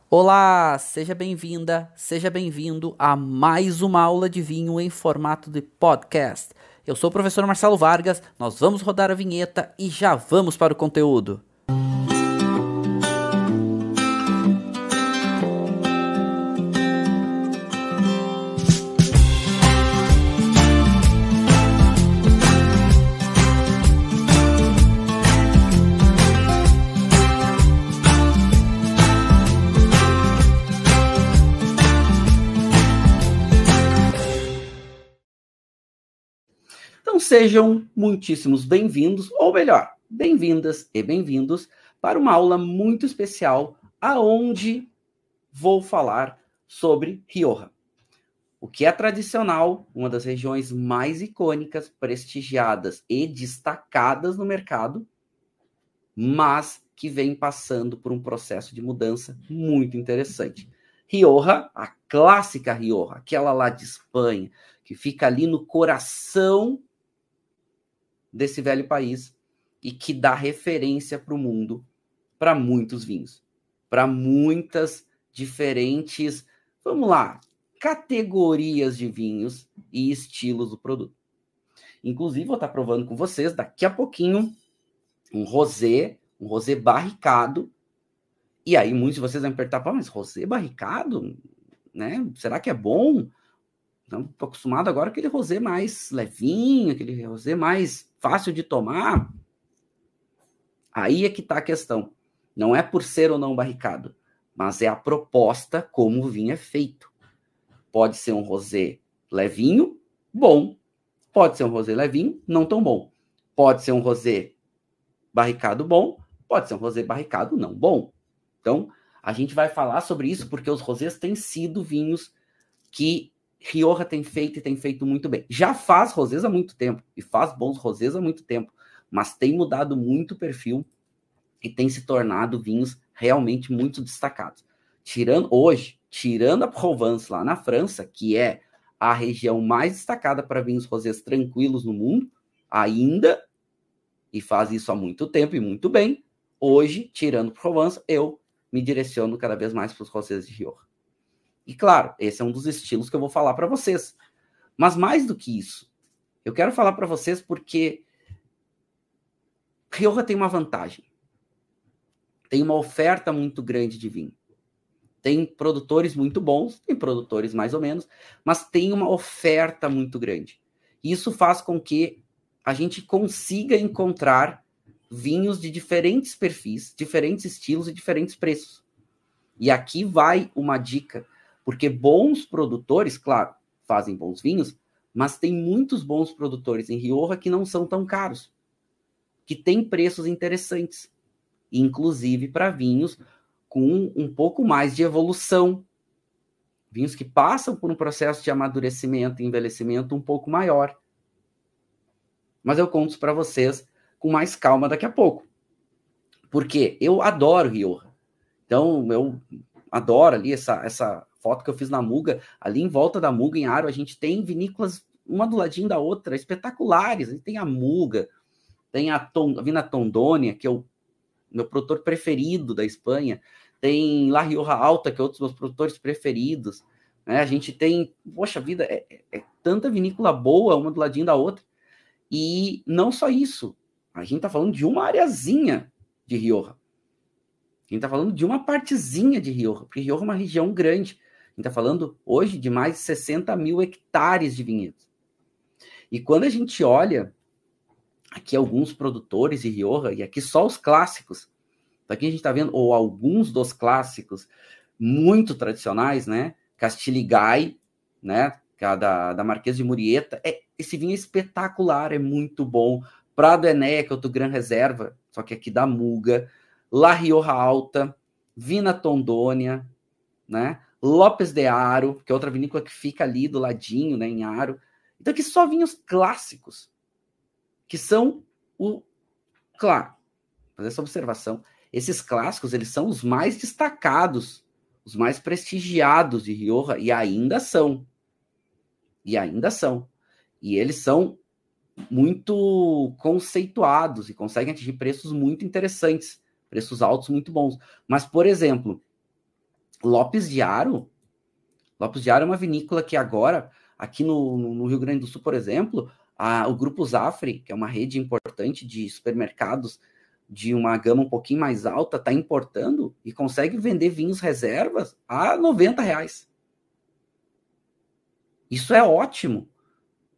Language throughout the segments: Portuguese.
Olá, seja bem-vinda, seja bem-vindo a mais uma aula de vinho em formato de podcast. Eu sou o professor Marcelo Vargas, nós vamos rodar a vinheta e já vamos para o conteúdo. Então sejam muitíssimos bem-vindos, ou melhor, bem-vindas e bem-vindos para uma aula muito especial aonde vou falar sobre Rioja. O que é tradicional, uma das regiões mais icônicas, prestigiadas e destacadas no mercado, mas que vem passando por um processo de mudança muito interessante. Rioja, a clássica Rioja, aquela lá de Espanha, que fica ali no coração desse velho país e que dá referência para o mundo, para muitos vinhos, para muitas diferentes, vamos lá, categorias de vinhos e estilos do produto. Inclusive, vou estar provando com vocês daqui a pouquinho um rosé barricado. E aí muitos de vocês vão me perguntar, mas rosé barricado, né? Será que é bom? Então, estou acostumado agora com aquele rosé mais levinho, aquele rosé mais fácil de tomar. Aí é que está a questão. Não é por ser ou não barricado, mas é a proposta como o vinho é feito. Pode ser um rosé levinho, bom. Pode ser um rosé levinho, não tão bom. Pode ser um rosé barricado bom, pode ser um rosé barricado não bom. Então, a gente vai falar sobre isso porque os rosés têm sido vinhos que Rioja tem feito e tem feito muito bem. Já faz rosés há muito tempo e faz bons rosés há muito tempo, mas tem mudado muito o perfil e tem se tornado vinhos realmente muito destacados. Tirando a Provence lá na França, que é a região mais destacada para vinhos rosés tranquilos no mundo, ainda, e faz isso há muito tempo e muito bem, hoje, tirando Provence, eu me direciono cada vez mais para os rosés de Rioja. E claro, esse é um dos estilos que eu vou falar para vocês. Mas mais do que isso, eu quero falar para vocês porque Rioja tem uma vantagem. Tem uma oferta muito grande de vinho. Tem produtores muito bons, tem produtores mais ou menos, mas tem uma oferta muito grande. Isso faz com que a gente consiga encontrar vinhos de diferentes perfis, diferentes estilos e diferentes preços. E aqui vai uma dica, porque bons produtores, claro, fazem bons vinhos, mas tem muitos bons produtores em Rioja que não são tão caros, que têm preços interessantes, inclusive para vinhos com um pouco mais de evolução, vinhos que passam por um processo de amadurecimento e envelhecimento um pouco maior. Mas eu conto para vocês com mais calma daqui a pouco, porque eu adoro Rioja. Então, eu adoro ali essa foto que eu fiz na Muga. Ali em volta da Muga, em Aro, a gente tem vinícolas, uma do ladinho da outra, espetaculares. A gente tem a Muga, tem a Vina Tondônia, que é o meu produtor preferido da Espanha. Tem La Rioja Alta, que é outro dos meus produtores preferidos. Né? A gente tem, poxa vida, é tanta vinícola boa, uma do ladinho da outra. E não só isso. A gente está falando de uma areazinha de Rioja. A gente está falando de uma partezinha de Rioja, porque Rioja é uma região grande. A gente está falando hoje de mais de 60 mil hectares de vinhedos. E quando a gente olha aqui alguns produtores de Rioja, e aqui só os clássicos, aqui a gente está vendo, ou alguns dos clássicos muito tradicionais, né? Castigliai, né? Da Marquês de Murieta. Esse vinho é espetacular, é muito bom. Prado Enéa, que é outro Gran Reserva, só que aqui da Muga. La Rioja Alta, Vina Tondônia, né? Lopes de Aro, que é outra vinícola que fica ali do ladinho, né, em Aro. Então aqui só vinhos clássicos, que são claro, fazer essa observação, esses clássicos, eles são os mais destacados, os mais prestigiados de Rioja, e ainda são. E eles são muito conceituados e conseguem atingir preços muito interessantes, preços altos muito bons. Mas, por exemplo, Lopes de Aro é uma vinícola que agora, aqui no Rio Grande do Sul, por exemplo, o Grupo Zafre, que é uma rede importante de supermercados de uma gama um pouquinho mais alta, está importando e consegue vender vinhos reservas a R$90. Isso é ótimo,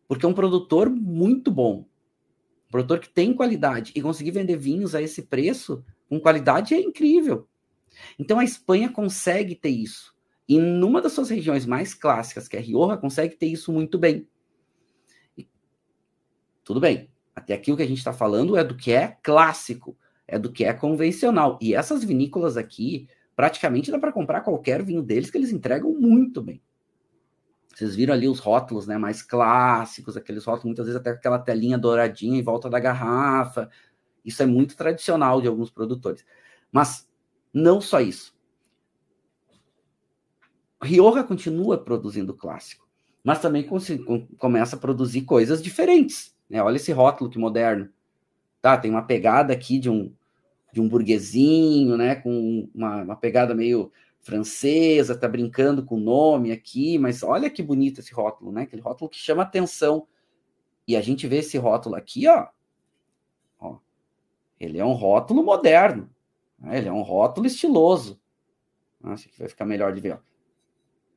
porque é um produtor muito bom, um produtor que tem qualidade, e conseguir vender vinhos a esse preço, com qualidade, é incrível. Então a Espanha consegue ter isso. E numa das suas regiões mais clássicas, que é Rioja, consegue ter isso muito bem. E, tudo bem, até aqui o que a gente está falando é do que é clássico, é do que é convencional. E essas vinícolas aqui, praticamente dá para comprar qualquer vinho deles, que eles entregam muito bem. Vocês viram ali os rótulos, né, mais clássicos, aqueles rótulos, muitas vezes até aquela telinha douradinha em volta da garrafa. Isso é muito tradicional de alguns produtores. Mas não só isso. Rioja continua produzindo clássico, mas também começa a produzir coisas diferentes, né? Olha esse rótulo que moderno. Tá, tem uma pegada aqui de um burguesinho, né? Com uma pegada meio francesa, tá brincando com o nome aqui, mas olha que bonito esse rótulo, né? Aquele rótulo que chama atenção. E a gente vê esse rótulo aqui, ó. Ele é um rótulo moderno, né? Ele é um rótulo estiloso. Acho que vai ficar melhor de ver, ó.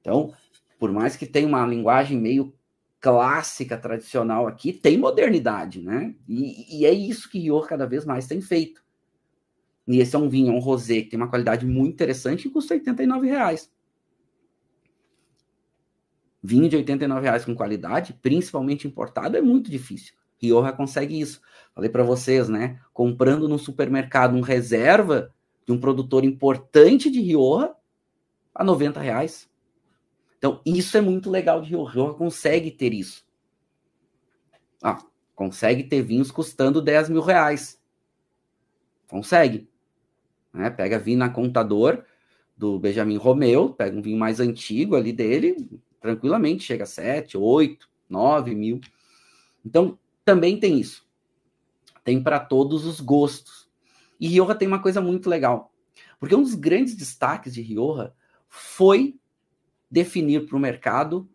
Então, por mais que tenha uma linguagem meio clássica, tradicional aqui, tem modernidade, né? E é isso que Rioja cada vez mais tem feito. E esse é um vinho, é um rosé, que tem uma qualidade muito interessante e custa R$89. Vinho de R$89 com qualidade, principalmente importado, é muito difícil. Rioja consegue isso. Falei para vocês, né? Comprando no supermercado um reserva de um produtor importante de Rioja a R$90. Então, isso é muito legal de Rioja. Rioja consegue ter isso. Consegue ter vinhos custando R$10.000. Consegue. Né? Pega vinho na Contador do Benjamin Romeu, pega um vinho mais antigo ali dele, tranquilamente chega a 7, 8, 9 mil. Então, também tem isso. Tem para todos os gostos. E Rioja tem uma coisa muito legal. Porque um dos grandes destaques de Rioja foi definir para o mercado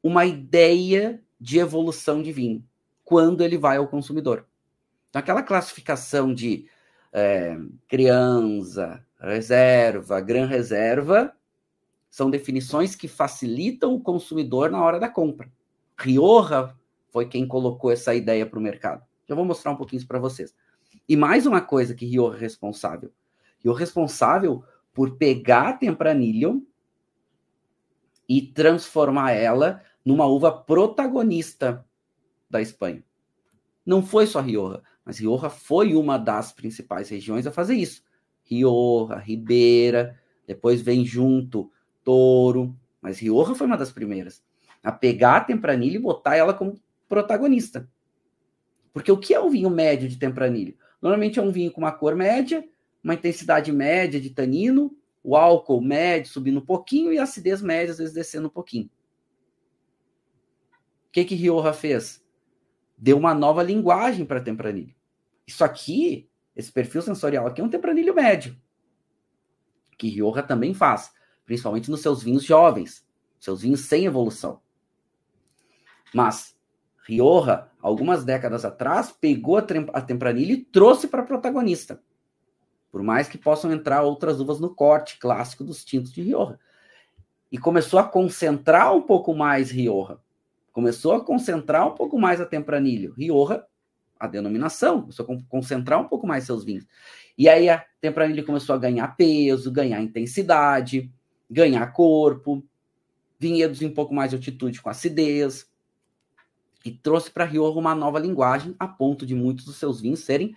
uma ideia de evolução de vinho, quando ele vai ao consumidor. Então, aquela classificação de criança, reserva, gran reserva, são definições que facilitam o consumidor na hora da compra. Rioja foi quem colocou essa ideia para o mercado. Já vou mostrar um pouquinho isso para vocês. E mais uma coisa que Rioja é responsável. Rioja é responsável por pegar a Tempranillo e transformar ela numa uva protagonista da Espanha. Não foi só Rioja, mas Rioja foi uma das principais regiões a fazer isso. Rioja, Ribera, depois vem junto Toro, mas Rioja foi uma das primeiras a pegar a Tempranillo e botar ela como protagonista. Porque o que é um vinho médio de Tempranillo? Normalmente é um vinho com uma cor média, uma intensidade média de tanino, o álcool médio subindo um pouquinho e a acidez média, às vezes, descendo um pouquinho. O que Rioja fez? Deu uma nova linguagem para Tempranillo. Isso aqui, esse perfil sensorial aqui, é um Tempranillo médio, que Rioja também faz, principalmente nos seus vinhos jovens, seus vinhos sem evolução. Mas Rioja, algumas décadas atrás, pegou a Tempranillo e trouxe para protagonista. Por mais que possam entrar outras uvas no corte clássico dos tintos de Rioja. E começou a concentrar um pouco mais Rioja. Começou a concentrar um pouco mais a Tempranillo. Rioja, a denominação, começou a concentrar um pouco mais seus vinhos. E aí a Tempranillo começou a ganhar peso, ganhar intensidade, ganhar corpo, vinhedos em um pouco mais de altitude com acidez. E trouxe para Rioja uma nova linguagem, a ponto de muitos dos seus vinhos serem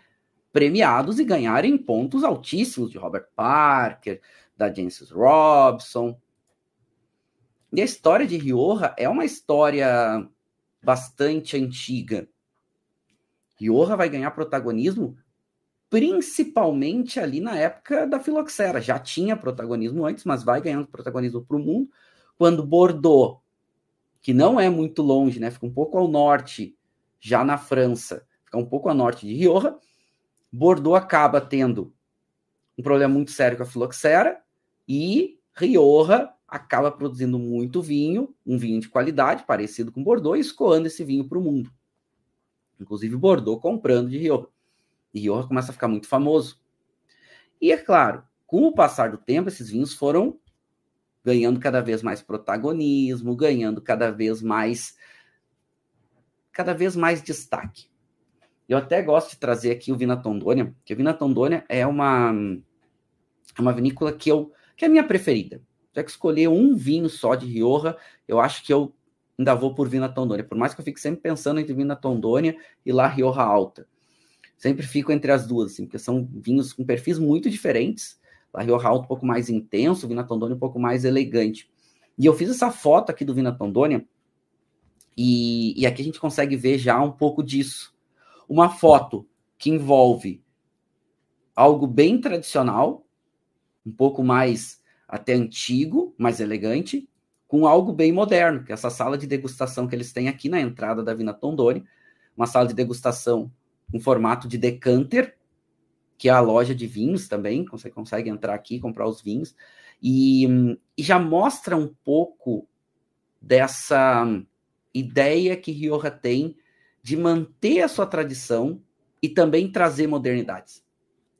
premiados e ganharem pontos altíssimos de Robert Parker, da Jancis Robson. E a história de Rioja é uma história bastante antiga. Rioja vai ganhar protagonismo principalmente ali na época da filoxera. Já tinha protagonismo antes, mas vai ganhando protagonismo para o mundo, quando Bordeaux, que não é muito longe, né, fica um pouco ao norte, já na França, fica um pouco a norte de Rioja, Bordeaux acaba tendo um problema muito sério com a filoxera e Rioja acaba produzindo muito vinho, um vinho de qualidade, parecido com Bordeaux, e escoando esse vinho para o mundo. Inclusive Bordeaux comprando de Rioja. E Rioja começa a ficar muito famoso. E é claro, com o passar do tempo, esses vinhos foram ganhando cada vez mais protagonismo, ganhando cada vez mais destaque. Eu até gosto de trazer aqui o Vina Tondônia, que a Vina Tondônia é uma vinícola que é a minha preferida. Já que escolher um vinho só de Rioja, eu acho que eu ainda vou por Vina Tondônia, por mais que eu fique sempre pensando entre Vina Tondônia e La Rioja Alta. Sempre fico entre as duas, assim, porque são vinhos com perfis muito diferentes. La Rioja Alta um pouco mais intenso, Vina Tondônia um pouco mais elegante. E eu fiz essa foto aqui do Vina Tondônia, e aqui a gente consegue ver já um pouco disso. Uma foto que envolve algo bem tradicional, um pouco mais até antigo, mais elegante, com algo bem moderno, que é essa sala de degustação que eles têm aqui na entrada da Vina Tondônia, uma sala de degustação em formato de decanter, que é a loja de vinhos também, você consegue entrar aqui e comprar os vinhos, e já mostra um pouco dessa ideia que Rioja tem de manter a sua tradição e também trazer modernidades,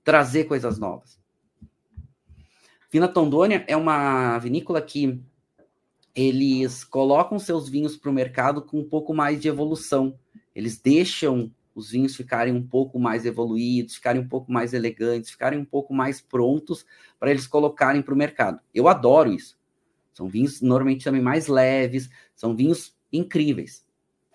trazer coisas novas. Vina Tondônia é uma vinícola que eles colocam seus vinhos para o mercado com um pouco mais de evolução. Eles deixam os vinhos ficarem um pouco mais evoluídos, ficarem um pouco mais elegantes, ficarem um pouco mais prontos para eles colocarem para o mercado. Eu adoro isso. São vinhos normalmente também mais leves, são vinhos incríveis.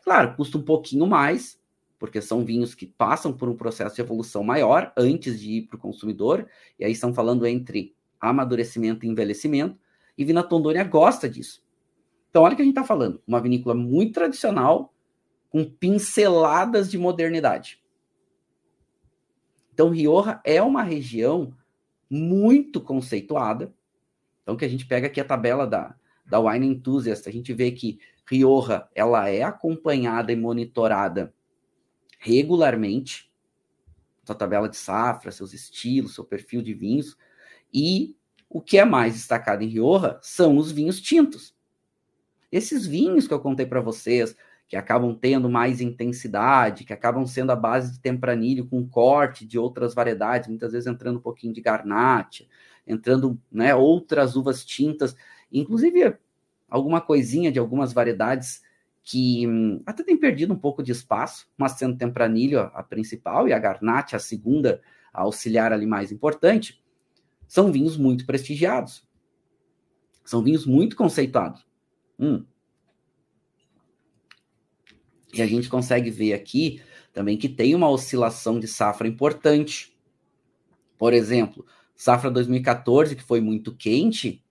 Claro, custa um pouquinho mais, porque são vinhos que passam por um processo de evolução maior antes de ir para o consumidor, e aí estão falando entre amadurecimento e envelhecimento, e Vina Tondônia gosta disso. Então, olha o que a gente está falando. Uma vinícola muito tradicional, com pinceladas de modernidade. Então, Rioja é uma região muito conceituada. Então, que a gente pega aqui a tabela da Wine Enthusiast, a gente vê que Rioja, ela é acompanhada e monitorada regularmente, sua tabela de safra, seus estilos, seu perfil de vinhos, e o que é mais destacado em Rioja são os vinhos tintos. Esses vinhos que eu contei para vocês, que acabam tendo mais intensidade, que acabam sendo a base de tempranilho com corte de outras variedades, muitas vezes entrando um pouquinho de garnacha, entrando, né, outras uvas tintas, inclusive alguma coisinha de algumas variedades que até tem perdido um pouco de espaço, mas sendo tempranilho a principal e a garnacha a segunda, a auxiliar ali mais importante, são vinhos muito prestigiados, são vinhos muito conceituados. E a gente consegue ver aqui também que tem uma oscilação de safra importante. Por exemplo, safra 2014, que foi muito quente,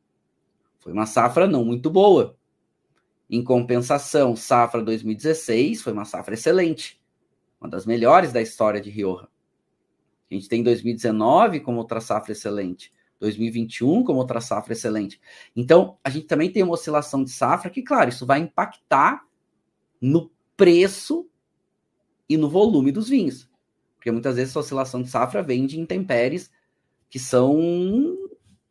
foi uma safra não muito boa. Em compensação, safra 2016 foi uma safra excelente, uma das melhores da história de Rioja. A gente tem 2019 como outra safra excelente, 2021 como outra safra excelente. Então, a gente também tem uma oscilação de safra que, claro, isso vai impactar no preço e no volume dos vinhos. Porque muitas vezes a oscilação de safra vem de intempéries que são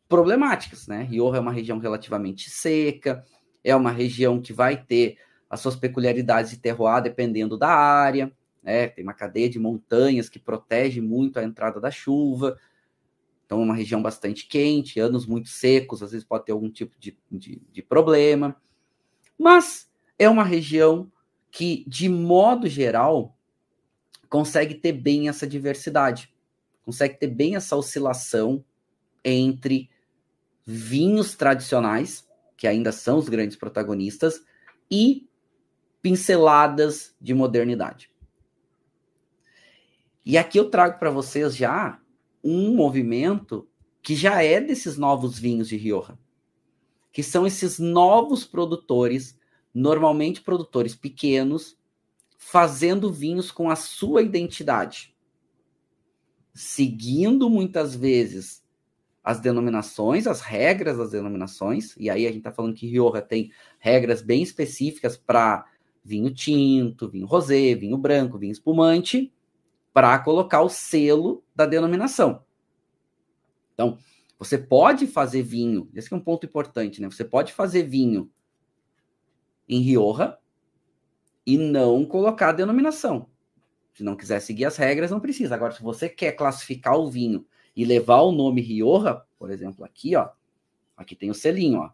problemáticas, né? Rioja é uma região relativamente seca, é uma região que vai ter as suas peculiaridades de terroir dependendo da área, né? Tem uma cadeia de montanhas que protege muito a entrada da chuva, então é uma região bastante quente, anos muito secos, às vezes pode ter algum tipo de problema, mas é uma região que, de modo geral, consegue ter bem essa diversidade, consegue ter bem essa oscilação entre vinhos tradicionais, que ainda são os grandes protagonistas, e pinceladas de modernidade. E aqui eu trago para vocês já um movimento que já é desses novos vinhos de Rioja, que são esses novos produtores, normalmente produtores pequenos, fazendo vinhos com a sua identidade, seguindo muitas vezes as denominações, as regras das denominações, e aí a gente está falando que Rioja tem regras bem específicas para vinho tinto, vinho rosé, vinho branco, vinho espumante, para colocar o selo da denominação. Então, Você pode fazer vinho, esse que é um ponto importante, né? Você pode fazer vinho em Rioja e não colocar a denominação. Se não quiser seguir as regras, não precisa. Agora, se você quer classificar o vinho e levar o nome Rioja, por exemplo, aqui, ó, aqui tem o selinho, ó.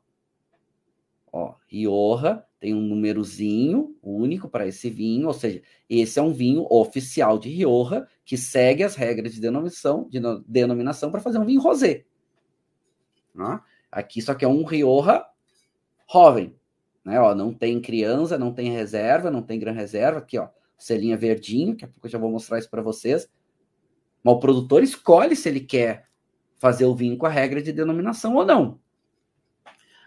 Ó, Rioja tem um númerozinho único para esse vinho, ou seja, esse é um vinho oficial de Rioja que segue as regras de denominação para fazer um vinho rosé. Tá? Aqui só que é um Rioja jovem, né? Ó, não tem criança, não tem reserva, não tem gran reserva. Aqui, ó, selinho verdinho, daqui a pouco eu já vou mostrar isso para vocês. Mas o produtor escolhe se ele quer fazer o vinho com a regra de denominação ou não.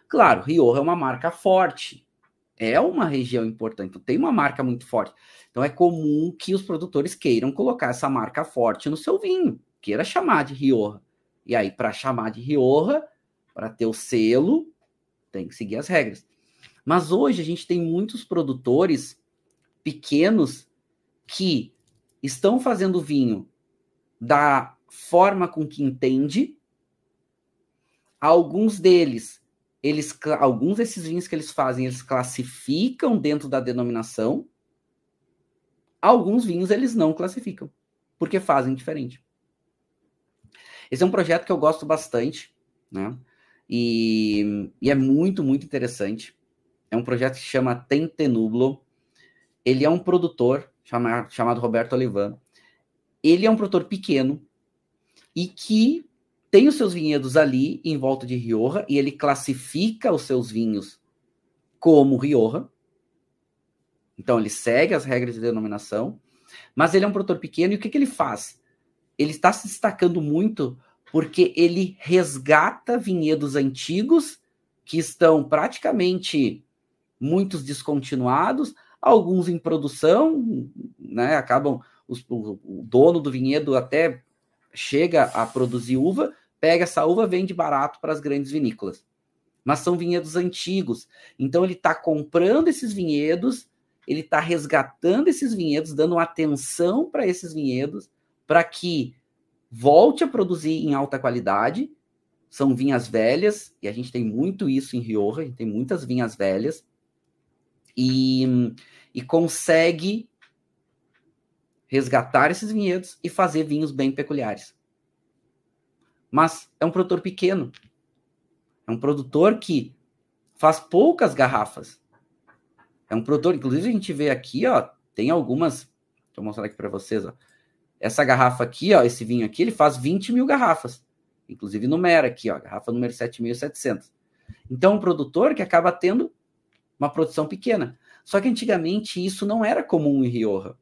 Claro, Rioja é uma marca forte, é uma região importante, tem uma marca muito forte. Então é comum que os produtores queiram colocar essa marca forte no seu vinho, queira chamar de Rioja. E aí, para chamar de Rioja, para ter o selo, tem que seguir as regras. Mas hoje a gente tem muitos produtores pequenos que estão fazendo vinho da forma com que entende. Alguns deles, alguns desses vinhos que eles fazem, eles classificam dentro da denominação. Alguns vinhos eles não classificam, porque fazem diferente. Esse é um projeto que eu gosto bastante, né? E é muito, muito interessante. É um projeto que se chama Tentenublo. Ele é um produtor chamado Roberto Olivan. Ele é um produtor pequeno e que tem os seus vinhedos ali em volta de Rioja e ele classifica os seus vinhos como Rioja. Então ele segue as regras de denominação, mas ele é um produtor pequeno e o que ele faz? Ele está se destacando muito porque ele resgata vinhedos antigos que estão praticamente muitos descontinuados, alguns em produção, né? Acabam o dono do vinhedo até chega a produzir uva, pega essa uva, vende barato para as grandes vinícolas. Mas são vinhedos antigos. Então ele está comprando esses vinhedos, ele está resgatando esses vinhedos, dando atenção para esses vinhedos, para que volte a produzir em alta qualidade. São vinhas velhas, e a gente tem muito isso em Rioja, a gente tem muitas vinhas velhas, e consegue resgatar esses vinhedos e fazer vinhos bem peculiares. Mas é um produtor pequeno. É um produtor que faz poucas garrafas. É um produtor, inclusive a gente vê aqui, ó, tem algumas, deixa eu mostrar aqui para vocês, ó. Essa garrafa aqui, ó, esse vinho aqui, ele faz 20 mil garrafas. Inclusive numera aqui, ó, garrafa número 7.700. Então, um produtor que acaba tendo uma produção pequena. Só que antigamente isso não era comum em Rioja.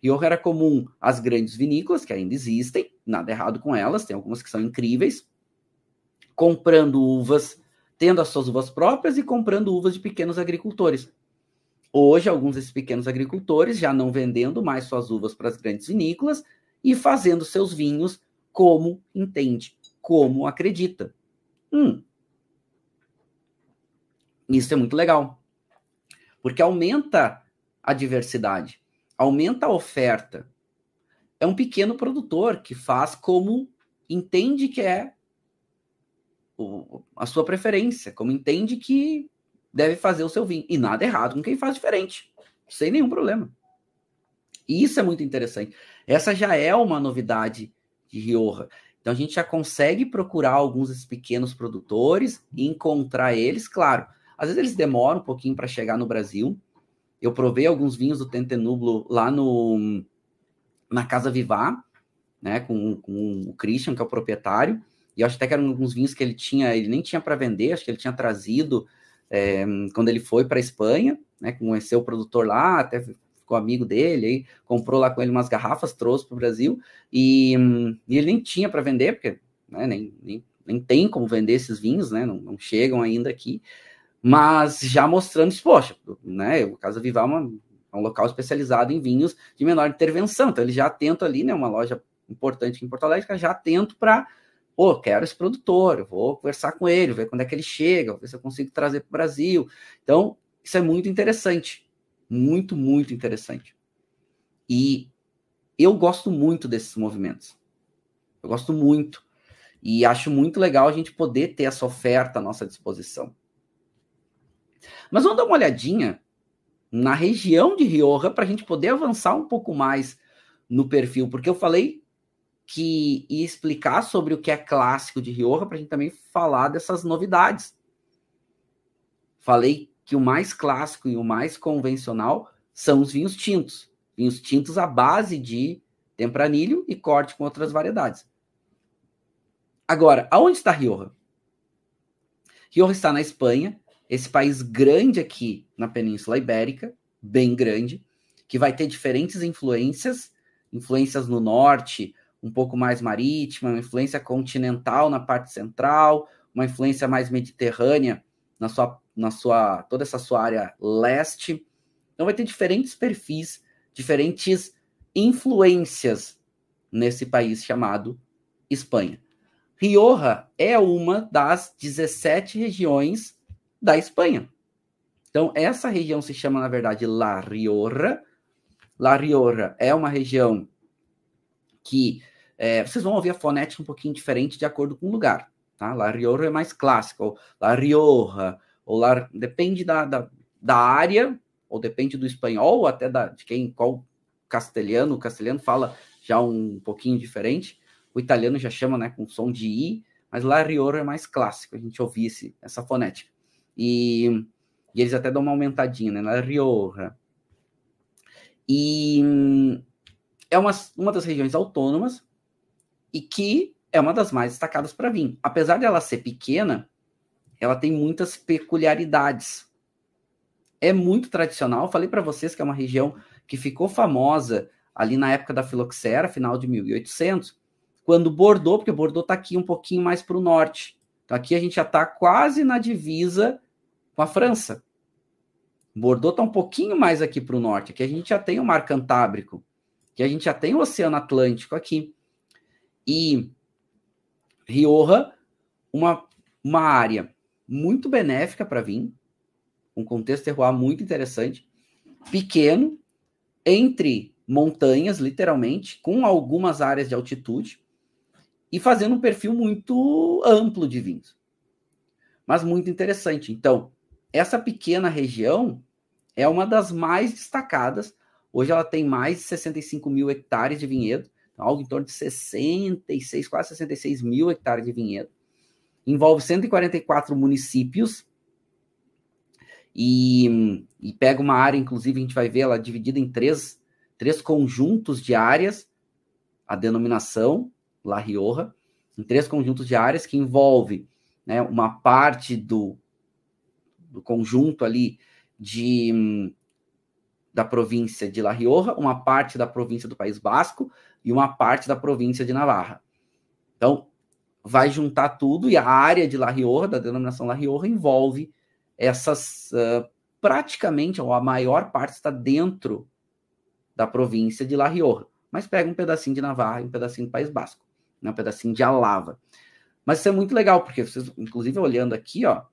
Rioja era comum as grandes vinícolas, que ainda existem, nada errado com elas, tem algumas que são incríveis, comprando uvas, tendo as suas uvas próprias e comprando uvas de pequenos agricultores. Hoje, alguns desses pequenos agricultores já não vendendo mais suas uvas para as grandes vinícolas e fazendo seus vinhos como entende, como acredita. Isso é muito legal, porque aumenta a diversidade, aumenta a oferta. É um pequeno produtor que faz como entende que é a sua preferência, como entende que deve fazer o seu vinho. E nada errado com quem faz diferente, sem nenhum problema. E isso é muito interessante. Essa já é uma novidade de Rioja. Então a gente já consegue procurar alguns desses pequenos produtores e encontrar eles, claro. Às vezes eles demoram um pouquinho para chegar no Brasil. Eu provei alguns vinhos do Tentenublo lá na Casa Vivá, né, com o Christian, que é o proprietário. E eu acho até que eram alguns vinhos que ele nem tinha para vender, acho que ele tinha trazido quando ele foi para a Espanha, né, conheceu o produtor lá, até ficou amigo dele, aí comprou lá com ele umas garrafas, trouxe para o Brasil, e ele nem tinha para vender, porque né, nem tem como vender esses vinhos, né, não chegam ainda aqui, mas já mostrando, poxa, né, o Casa Vivá é um local especializado em vinhos de menor intervenção, então ele já atento ali, né, uma loja importante em Porto Alegre, já atento para quero esse produtor, eu vou conversar com ele, ver quando é que ele chega, ver se eu consigo trazer para o Brasil. Então, isso é muito interessante. Muito, muito interessante. E eu gosto muito desses movimentos. Eu gosto muito. E acho muito legal a gente poder ter essa oferta à nossa disposição. Mas vamos dar uma olhadinha na região de Rioja para a gente poder avançar um pouco mais no perfil, porque eu falei que ia explicar sobre o que é clássico de Rioja para a gente também falar dessas novidades. Falei que o mais clássico e o mais convencional são os vinhos tintos. Vinhos tintos à base de tempranilho e corte com outras variedades. Agora, aonde está Rioja? Rioja está na Espanha, esse país grande aqui na Península Ibérica, bem grande, que vai ter diferentes influências no norte, um pouco mais marítima, uma influência continental na parte central, uma influência mais mediterrânea na sua toda essa sua área leste. Então vai ter diferentes perfis, diferentes influências nesse país chamado Espanha. Rioja é uma das 17 regiões da Espanha. Então, essa região se chama, na verdade, La Rioja. La Rioja é uma região que vocês vão ouvir a fonética um pouquinho diferente de acordo com o lugar. Tá? La Rioja é mais clássica, ou La Rioja, ou depende da área, ou depende do espanhol, ou até qual castelhano. O castelhano fala já um pouquinho diferente. O italiano já chama, né, com som de I, mas La Rioja é mais clássico, a gente ouvir essa fonética. E eles até dão uma aumentadinha, né, La Rioja. E é uma das regiões autônomas e que é uma das mais destacadas para vinho. Apesar dela ser pequena, ela tem muitas peculiaridades. É muito tradicional. Falei para vocês que é uma região que ficou famosa ali na época da filoxera, final de 1800, quando Bordeaux, porque Bordeaux está aqui um pouquinho mais para o norte. Então aqui a gente já está quase na divisa com a França. Bordeaux está um pouquinho mais aqui para o norte. Aqui a gente já tem o Mar Cantábrico, que a gente já tem o Oceano Atlântico aqui. E Rioja, uma área muito benéfica para vinho, um contexto terroir muito interessante, pequeno, entre montanhas, literalmente, com algumas áreas de altitude, e fazendo um perfil muito amplo de vinhos. Mas muito interessante. Então, essa pequena região é uma das mais destacadas. Hoje ela tem mais de 65 mil hectares de vinhedo, algo em torno de 66, quase 66 mil hectares de vinhedo. Envolve 144 municípios e pega uma área, inclusive, a gente vai ver ela dividida em três conjuntos de áreas, a denominação La Rioja, em 3 conjuntos de áreas que envolve, né, uma parte do conjunto ali da província de La Rioja, uma parte da província do País Basco e uma parte da província de Navarra. Então, vai juntar tudo e a área de La Rioja, da denominação La Rioja, envolve essas, praticamente, ou a maior parte está dentro da província de La Rioja, mas pega um pedacinho de Navarra e um pedacinho do País Basco, né, um pedacinho de Álava. Mas isso é muito legal, porque vocês, inclusive, olhando aqui, ó,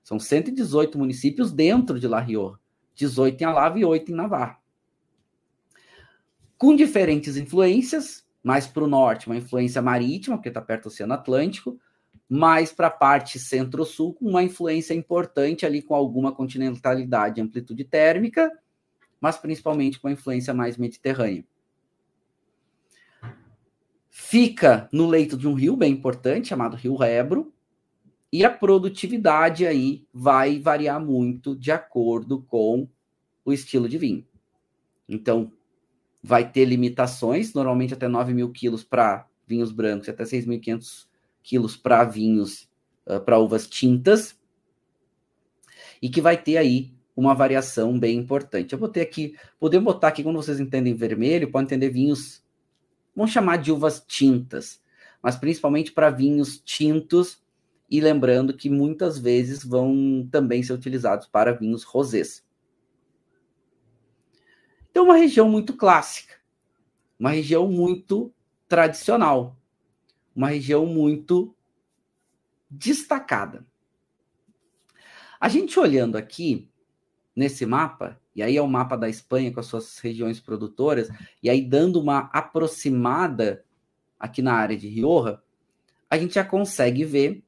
são 118 municípios dentro de La Rioja, 18 em Álava e 8 em Navarra. Com diferentes influências, mais para o norte, uma influência marítima, porque está perto do Oceano Atlântico, mais para a parte centro-sul, com uma influência importante ali com alguma continentalidade e amplitude térmica, mas principalmente com a influência mais mediterrânea. Fica no leito de um rio bem importante, chamado Rio Ebro, e a produtividade aí vai variar muito de acordo com o estilo de vinho. Então, vai ter limitações, normalmente até 9 mil quilos para vinhos brancos, até 6.500 quilos para vinhos, para uvas tintas, e que vai ter aí uma variação bem importante. Eu podemos botar aqui, quando vocês entendem vermelho, podem entender vinhos, vamos chamar de uvas tintas, mas principalmente para vinhos tintos, e lembrando que muitas vezes vão também ser utilizados para vinhos rosés. Então, uma região muito clássica, uma região muito tradicional, uma região muito destacada. A gente olhando aqui nesse mapa, e aí é o mapa da Espanha com as suas regiões produtoras, e aí dando uma aproximada aqui na área de Rioja, a gente já consegue ver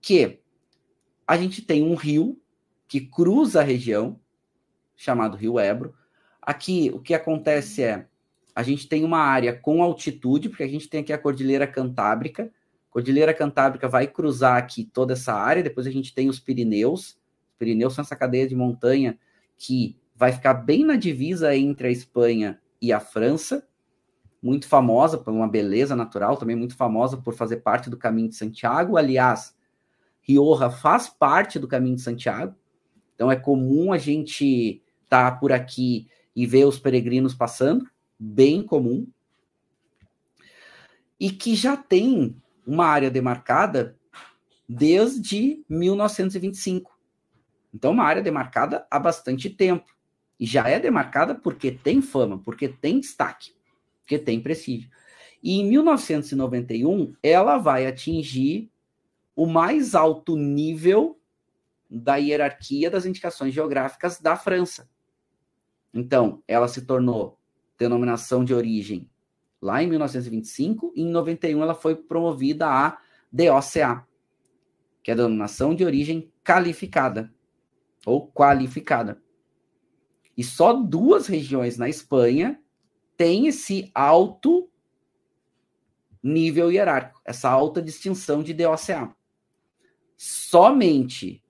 que a gente tem um rio que cruza a região, chamado Rio Ebro. Aqui, o que acontece é, a gente tem uma área com altitude, porque a gente tem aqui a Cordilheira Cantábrica. A Cordilheira Cantábrica vai cruzar aqui toda essa área, depois a gente tem os Pirineus. Os Pirineus são essa cadeia de montanha que vai ficar bem na divisa entre a Espanha e a França, muito famosa por uma beleza natural, também muito famosa por fazer parte do Caminho de Santiago. Aliás, Rioja faz parte do Caminho de Santiago, então é comum a gente estar por aqui e ver os peregrinos passando, bem comum, e que já tem uma área demarcada desde 1925. Então, uma área demarcada há bastante tempo. E já é demarcada porque tem fama, porque tem destaque, porque tem prestígio. E em 1991, ela vai atingir o mais alto nível da hierarquia das indicações geográficas da França. Então, ela se tornou denominação de origem lá em 1925, e em 91 ela foi promovida a DOCA, que é a denominação de origem calificada, ou qualificada. E só 2 regiões na Espanha têm esse alto nível hierárquico, essa alta distinção de DOCA. Somente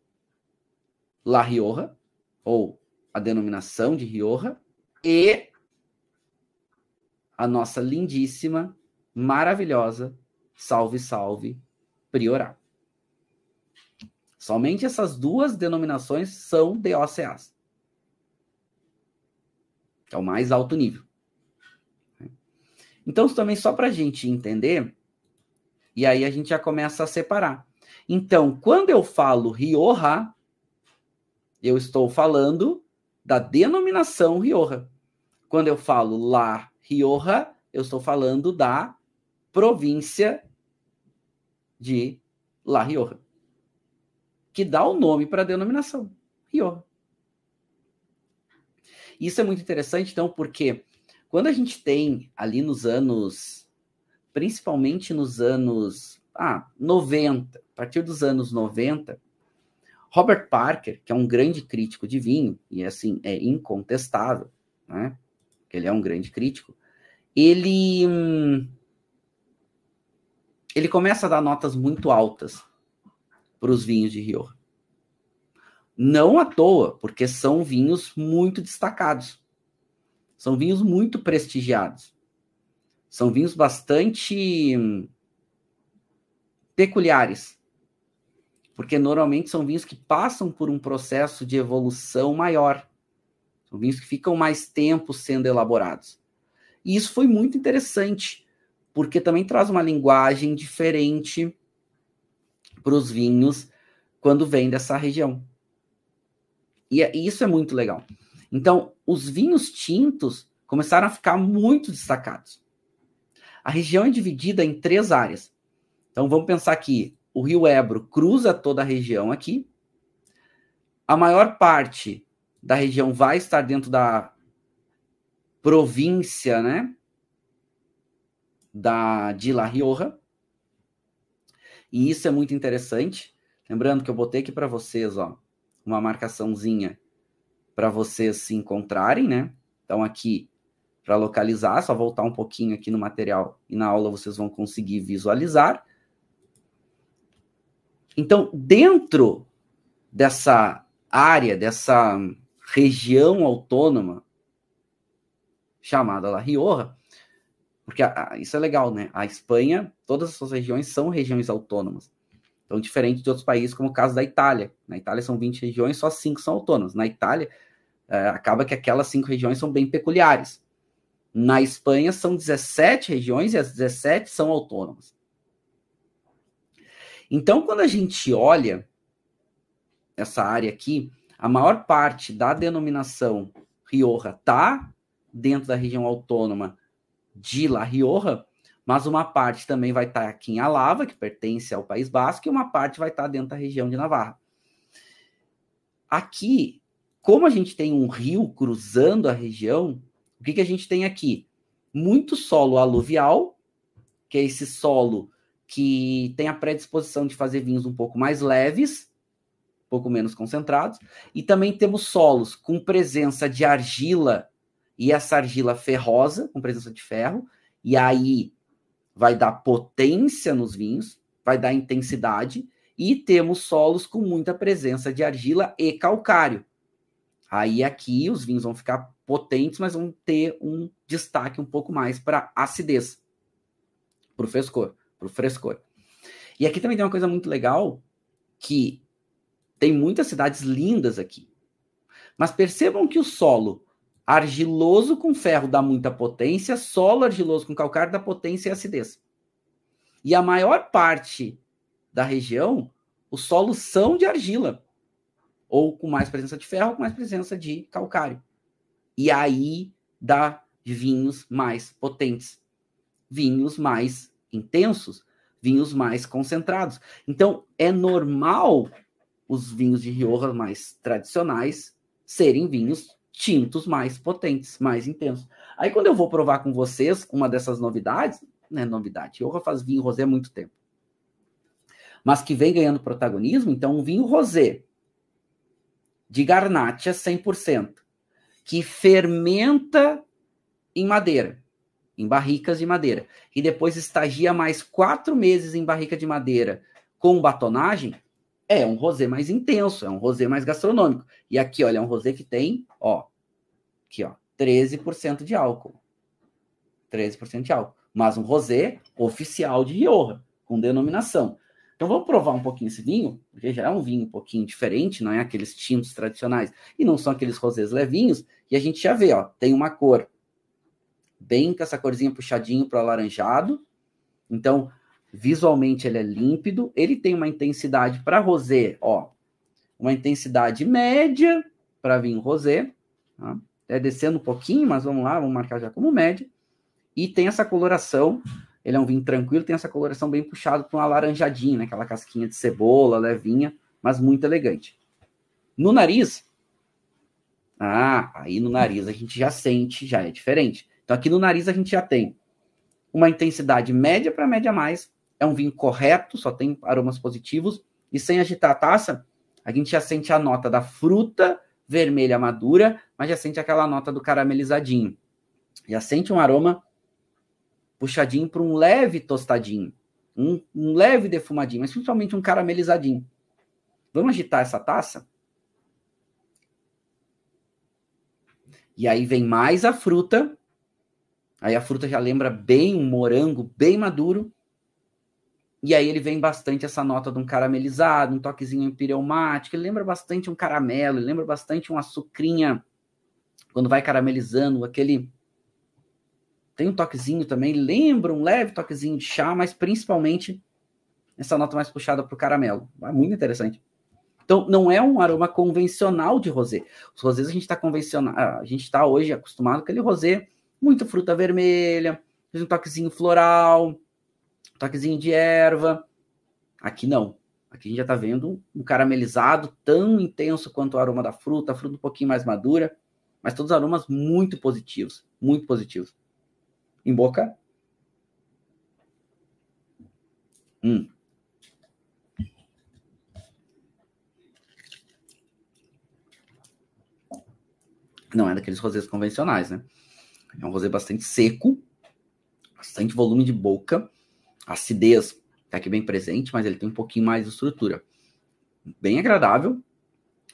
La Rioja, ou a denominação de Rioja, e a nossa lindíssima, maravilhosa, salve, salve, Priorat. Somente essas 2 denominações são DOCAs. É o mais alto nível. Então, também só para a gente entender, e aí a gente já começa a separar. Então, quando eu falo Rioja, eu estou falando da denominação Rioja. Quando eu falo La Rioja, eu estou falando da província de La Rioja, que dá o nome para a denominação, Rioja. Isso é muito interessante, então, porque quando a gente tem ali nos anos, principalmente nos anos 90, a partir dos anos 90, Robert Parker, que é um grande crítico de vinho, e assim, é incontestável, né? Que ele é um grande crítico, ele começa a dar notas muito altas para os vinhos de Rioja. Não à toa, porque são vinhos muito destacados. São vinhos muito prestigiados. São vinhos bastante peculiares. Porque normalmente são vinhos que passam por um processo de evolução maior. São vinhos que ficam mais tempo sendo elaborados. E isso foi muito interessante, porque também traz uma linguagem diferente para os vinhos quando vem dessa região. E isso é muito legal. Então, os vinhos tintos começaram a ficar muito destacados. A região é dividida em 3 áreas. Então, vamos pensar que o Rio Ebro cruza toda a região aqui. A maior parte da região vai estar dentro da província, né, de La Rioja. E isso é muito interessante. Lembrando que eu botei aqui para vocês, ó, uma marcaçãozinha para vocês se encontrarem, né? Então, aqui, para localizar, só voltar um pouquinho aqui no material e na aula vocês vão conseguir visualizar. Então, dentro dessa área, dessa região autônoma chamada La Rioja, porque isso é legal, né? A Espanha, todas as suas regiões são regiões autônomas. Então, diferente de outros países, como o caso da Itália. Na Itália são 20 regiões, só 5 são autônomas. Na Itália, acaba que aquelas 5 regiões são bem peculiares. Na Espanha, são 17 regiões e as 17 são autônomas. Então, quando a gente olha essa área aqui, a maior parte da denominação Rioja está dentro da região autônoma de La Rioja, mas uma parte também vai estar aqui em Álava, que pertence ao País Basco, e uma parte vai estar dentro da região de Navarra. Aqui, como a gente tem um rio cruzando a região, o que a gente tem aqui? Muito solo aluvial, que é esse solo que tem a predisposição de fazer vinhos um pouco mais leves, um pouco menos concentrados, e também temos solos com presença de argila, e essa argila ferrosa, com presença de ferro, e aí vai dar potência nos vinhos, vai dar intensidade, e temos solos com muita presença de argila e calcário. Aí aqui os vinhos vão ficar potentes, mas vão ter um destaque um pouco mais para acidez, para o frescor. E aqui também tem uma coisa muito legal, que tem muitas cidades lindas aqui. Mas percebam que o solo argiloso com ferro dá muita potência, solo argiloso com calcário dá potência e acidez. E a maior parte da região, os solos são de argila, ou com mais presença de ferro, ou com mais presença de calcário. E aí dá vinhos mais potentes, vinhos mais intensos, vinhos mais concentrados. Então, é normal os vinhos de Rioja mais tradicionais serem vinhos tintos mais potentes, mais intensos. Aí, quando eu vou provar com vocês uma dessas novidades, não é novidade, Rioja faz vinho rosé há muito tempo, mas que vem ganhando protagonismo, então um vinho rosé de Garnacha 100%, que fermenta em madeira, em barricas de madeira, e depois estagia mais 4 meses em barrica de madeira com batonagem, é um rosé mais intenso, é um rosé mais gastronômico. E aqui, olha, é um rosé que tem, ó, aqui, ó, 13% de álcool. 13% de álcool. Mas um rosé oficial de Rioja, com denominação. Então vamos provar um pouquinho esse vinho, porque já é um vinho um pouquinho diferente, não é aqueles tintos tradicionais, e não são aqueles rosés levinhos, e a gente já vê, ó, tem uma cor bem com essa corzinha puxadinho para o alaranjado, então visualmente ele é límpido, ele tem uma intensidade para rosé, ó, uma intensidade média para vinho rosé, tá? É descendo um pouquinho, mas vamos lá, vamos marcar já como média, e tem essa coloração, ele é um vinho tranquilo, tem essa coloração bem puxada para um alaranjadinho, né? Aquela casquinha de cebola, levinha, mas muito elegante. No nariz, aí no nariz a gente já sente, já é diferente. Então aqui no nariz a gente já tem uma intensidade média para média mais, é um vinho correto, só tem aromas positivos, e sem agitar a taça, a gente já sente a nota da fruta vermelha madura, mas já sente aquela nota do caramelizadinho. Já sente um aroma puxadinho para um leve tostadinho, um leve defumadinho, mas principalmente um caramelizadinho. Vamos agitar essa taça? E aí vem mais a fruta, aí a fruta já lembra bem um morango bem maduro, e aí ele vem bastante essa nota de um caramelizado, um toquezinho empireumático, ele lembra bastante um caramelo, ele lembra bastante um açucrinha, quando vai caramelizando, aquele... Tem um toquezinho também, lembra um leve toquezinho de chá, mas principalmente essa nota mais puxada para o caramelo. É muito interessante. Então, não é um aroma convencional de rosé. Os rosés a gente está hoje acostumado com aquele rosé, muita fruta vermelha, um toquezinho floral, um toquezinho de erva. Aqui não. Aqui a gente já está vendo um caramelizado tão intenso quanto o aroma da fruta, a fruta um pouquinho mais madura, mas todos aromas muito positivos, muito positivos. Em boca. Não é daqueles rosés convencionais, né? É um rosé bastante seco, bastante volume de boca, acidez tá aqui bem presente, mas ele tem um pouquinho mais de estrutura. Bem agradável.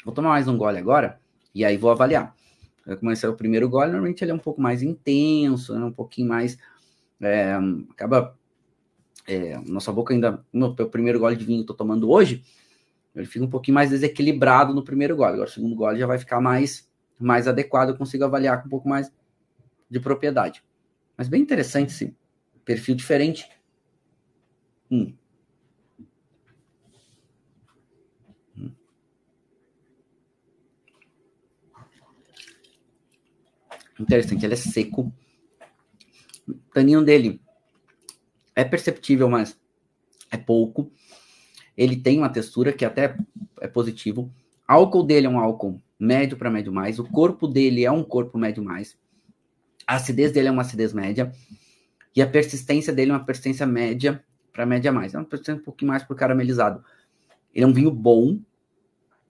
Vou tomar mais um gole agora, e aí vou avaliar. Eu comecei o primeiro gole, normalmente ele é um pouco mais intenso, né? Um pouquinho mais... nossa boca ainda, no primeiro gole de vinho que eu tô tomando hoje, ele fica um pouquinho mais desequilibrado no primeiro gole. Agora o segundo gole já vai ficar mais adequado, eu consigo avaliar com um pouco mais de propriedade. Mas bem interessante esse perfil diferente. Interessante, ele é seco. O taninho dele é perceptível, mas é pouco. Ele tem uma textura que até é positivo. O álcool dele é um álcool médio para médio mais. O corpo dele é um corpo médio mais. A acidez dele é uma acidez média. E a persistência dele é uma persistência média para média mais. É um pouquinho mais por caramelizado. Ele é um vinho bom,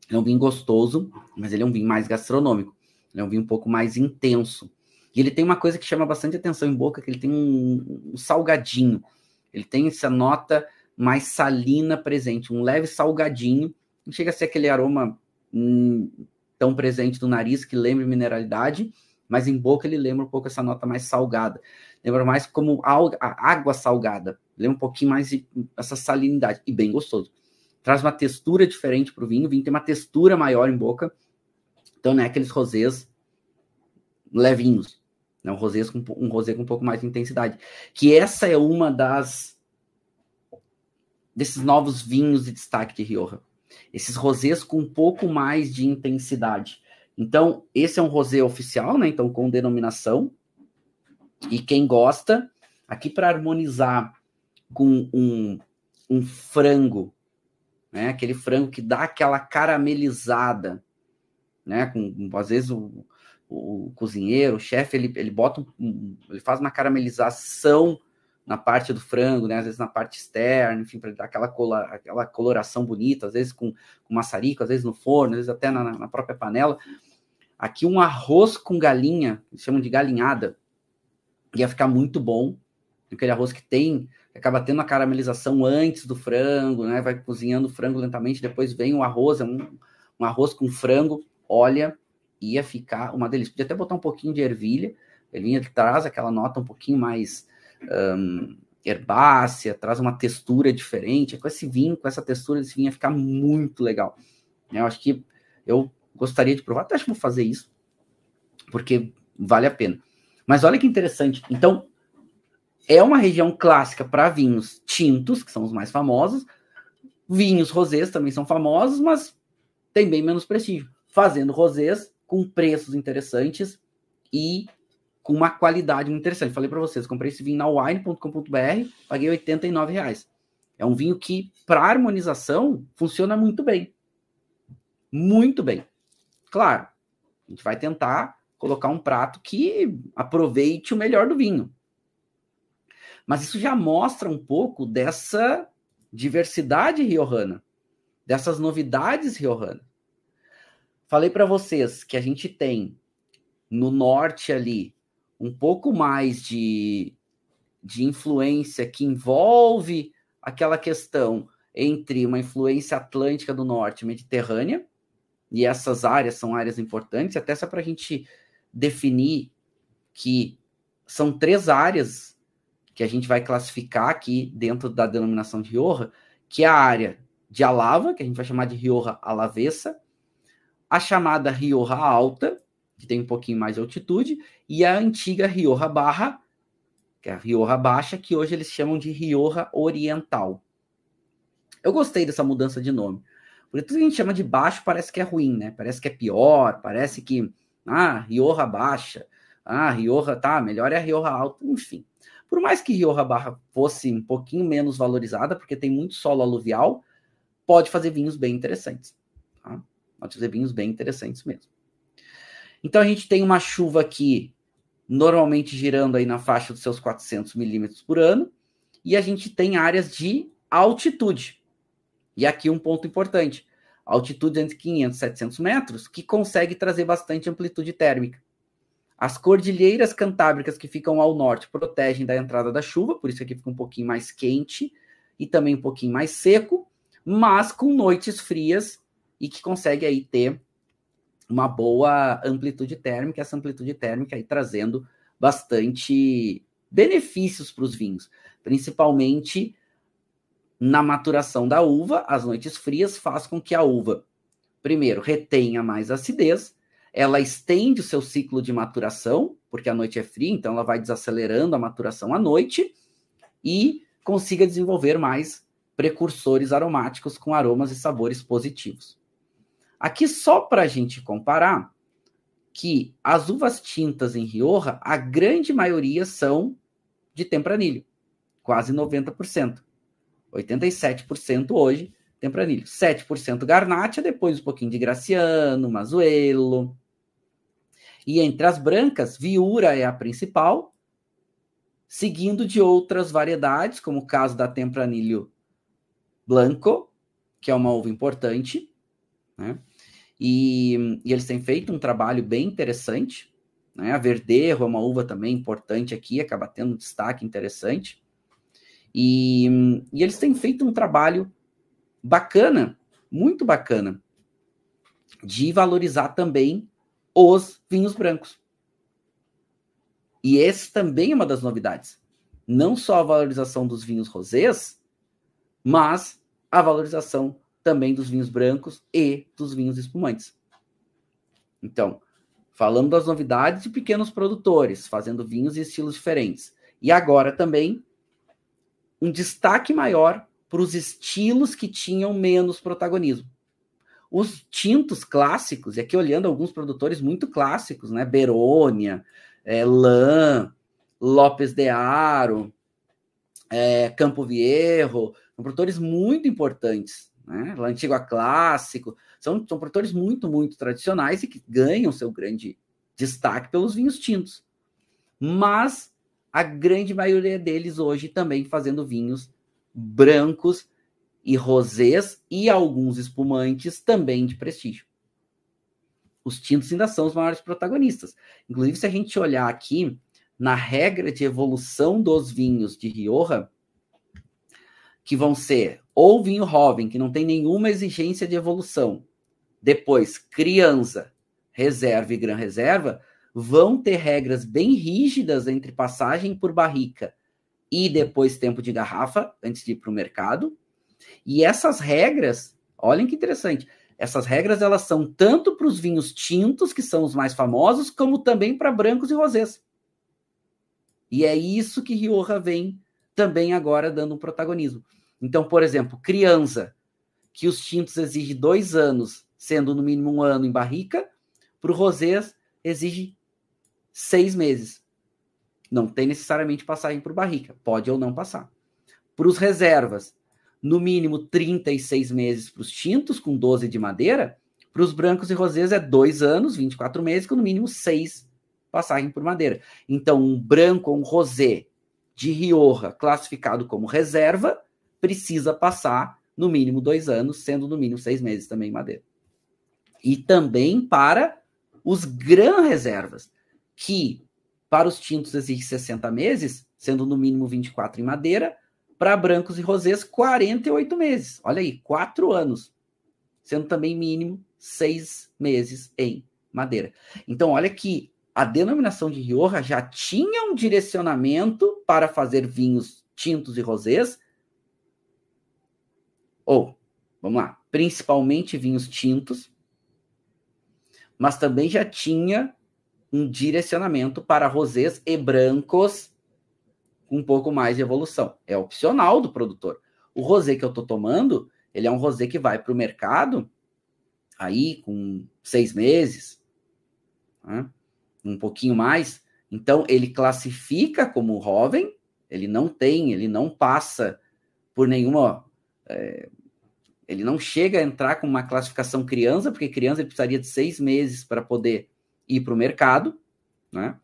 ele é um vinho gostoso, mas ele é um vinho mais gastronômico. Ele é um vinho um pouco mais intenso. E ele tem uma coisa que chama bastante atenção em boca, que ele tem um salgadinho. Ele tem essa nota mais salina presente, um leve salgadinho. Não chega a ser aquele aroma tão presente no nariz que lembra mineralidade, mas em boca ele lembra um pouco essa nota mais salgada. Lembra mais como a água salgada. Lembra um pouquinho mais essa salinidade. E bem gostoso. Traz uma textura diferente para o vinho. O vinho tem uma textura maior em boca. Então não é aqueles rosés levinhos. É um rosé com um pouco mais de intensidade. Que essa é uma desses novos vinhos de destaque de Rioja. Esses rosés com um pouco mais de intensidade. Então, esse é um rosé oficial, né? Então, com denominação. E quem gosta, aqui para harmonizar com um frango, né? Aquele frango que dá aquela caramelizada, né? Às vezes o cozinheiro, o chefe, ele bota ele faz uma caramelização na parte do frango, né? Às vezes na parte externa, enfim, para dar aquela coloração bonita, às vezes com maçarico, às vezes no forno, às vezes até na própria panela. Aqui um arroz com galinha, eles chamam de galinhada, ia ficar muito bom. Aquele arroz que acaba tendo a caramelização antes do frango, né? Vai cozinhando o frango lentamente, depois vem o arroz, um arroz com frango, olha, ia ficar uma delícia. Podia até botar um pouquinho de ervilha, ele traz aquela nota um pouquinho mais herbácea, traz uma textura diferente. Com esse vinho, com essa textura desse vinho, ia ficar muito legal. Eu acho que eu gostaria de provar, até acho que vou fazer isso, porque vale a pena. Mas olha que interessante. Então, é uma região clássica para vinhos tintos, que são os mais famosos. Vinhos rosés também são famosos, mas tem bem menos prestígio. Fazendo rosés com preços interessantes e com uma qualidade muito interessante. Falei para vocês, comprei esse vinho na wine.com.br, paguei R$89. É um vinho que, para harmonização, funciona muito bem. Muito bem. Claro, a gente vai tentar colocar um prato que aproveite o melhor do vinho. Mas isso já mostra um pouco dessa diversidade riojana, dessas novidades riojanas. Falei para vocês que a gente tem no norte ali um pouco mais de influência que envolve aquela questão entre uma influência atlântica do norte e mediterrânea, e essas áreas são áreas importantes, até só para a gente definir que são 3 áreas que a gente vai classificar aqui dentro da denominação de Rioja, que é a área de Alava, que a gente vai chamar de Rioja Alavesa, a chamada Rioja Alta, que tem um pouquinho mais de altitude, e a antiga Rioja Barra, que é a Rioja Baixa, que hoje eles chamam de Rioja Oriental. Eu gostei dessa mudança de nome, porque tudo que a gente chama de baixo parece que é ruim, né? Parece que é pior, parece que, Rioja Baixa, Rioja, melhor é a Rioja Alta, enfim. Por mais que Rioja Barra fosse um pouquinho menos valorizada, porque tem muito solo aluvial, pode fazer vinhos bem interessantes. Tá? Pode fazer vinhos bem interessantes mesmo. Então a gente tem uma chuva aqui, normalmente girando aí na faixa dos seus 400 milímetros por ano, e a gente tem áreas de altitude. E aqui um ponto importante, altitude entre 500 e 700 metros, que consegue trazer bastante amplitude térmica. As cordilheiras cantábricas que ficam ao norte protegem da entrada da chuva, por isso aqui fica um pouquinho mais quente e também um pouquinho mais seco, mas com noites frias e que consegue aí ter uma boa amplitude térmica, essa amplitude térmica aí trazendo bastante benefícios para os vinhos, principalmente na maturação da uva. As noites frias faz com que a uva, primeiro, retenha mais acidez, ela estende o seu ciclo de maturação, porque a noite é fria, então ela vai desacelerando a maturação à noite e consiga desenvolver mais precursores aromáticos com aromas e sabores positivos. Aqui só para a gente comparar que as uvas tintas em Rioja, a grande maioria são de Tempranillo, quase 90%. 87% hoje Tempranillo. 7% Garnacha, depois um pouquinho de Graciano, Mazuelo. E entre as brancas, Viura é a principal, seguindo de outras variedades, como o caso da Tempranillo Blanco, que é uma uva importante, né? E eles têm feito um trabalho bem interessante, né? A Verdejo é uma uva também importante aqui, acaba tendo um destaque interessante. E eles têm feito um trabalho bacana, muito bacana, de valorizar também os vinhos brancos. E esse também é uma das novidades. Não só a valorização dos vinhos rosés, mas a valorização também dos vinhos brancos e dos vinhos espumantes. Então, falando das novidades de pequenos produtores, fazendo vinhos e estilos diferentes. E agora também um destaque maior para os estilos que tinham menos protagonismo. Os tintos clássicos, e aqui olhando alguns produtores muito clássicos, né? Berônia, Lan, Lopes de Haro, Campo Viejo, são produtores muito importantes, né? La Antigua Clássico, são produtores muito, muito tradicionais e que ganham seu grande destaque pelos vinhos tintos. Mas a grande maioria deles hoje também fazendo vinhos brancos e rosés e alguns espumantes também de prestígio. Os tintos ainda são os maiores protagonistas. Inclusive, se a gente olhar aqui na regra de evolução dos vinhos de Rioja, que vão ser ou vinho jovem, que não tem nenhuma exigência de evolução, depois criança, reserva e gran reserva, vão ter regras bem rígidas entre passagem por barrica e depois tempo de garrafa, antes de ir para o mercado. E essas regras, olhem que interessante, essas regras elas são tanto para os vinhos tintos, que são os mais famosos, como também para brancos e rosés. E é isso que Rioja vem também agora dando um protagonismo. Então, por exemplo, criança, que os tintos exigem 2 anos, sendo no mínimo 1 ano em barrica, para o rosés exige 6 meses. Não tem necessariamente passagem por barrica, pode ou não passar. Para os reservas, no mínimo 36 meses para os tintos, com 12 de madeira. Para os brancos e rosés é 2 anos, 24 meses, com no mínimo 6 passagem por madeira. Então, um branco ou um rosé de Rioja, classificado como reserva, precisa passar no mínimo 2 anos, sendo no mínimo 6 meses também em madeira. E também para os gran reservas, que para os tintos exige 60 meses, sendo no mínimo 24 em madeira, para brancos e rosés 48 meses. Olha aí, 4 anos, sendo também mínimo 6 meses em madeira. Então, olha que a denominação de Rioja já tinha um direcionamento para fazer vinhos tintos e rosés, ou, vamos lá, principalmente vinhos tintos, mas também já tinha um direcionamento para rosés e brancos com um pouco mais de evolução. É opcional do produtor. O rosé que eu estou tomando, ele é um rosé que vai para o mercado aí com 6 meses, né? Um pouquinho mais. Então, ele classifica como jovem, ele não passa por nenhuma... ele não chega a entrar com uma classificação criança, porque criança ele precisaria de 6 meses para poder ir para o mercado, né?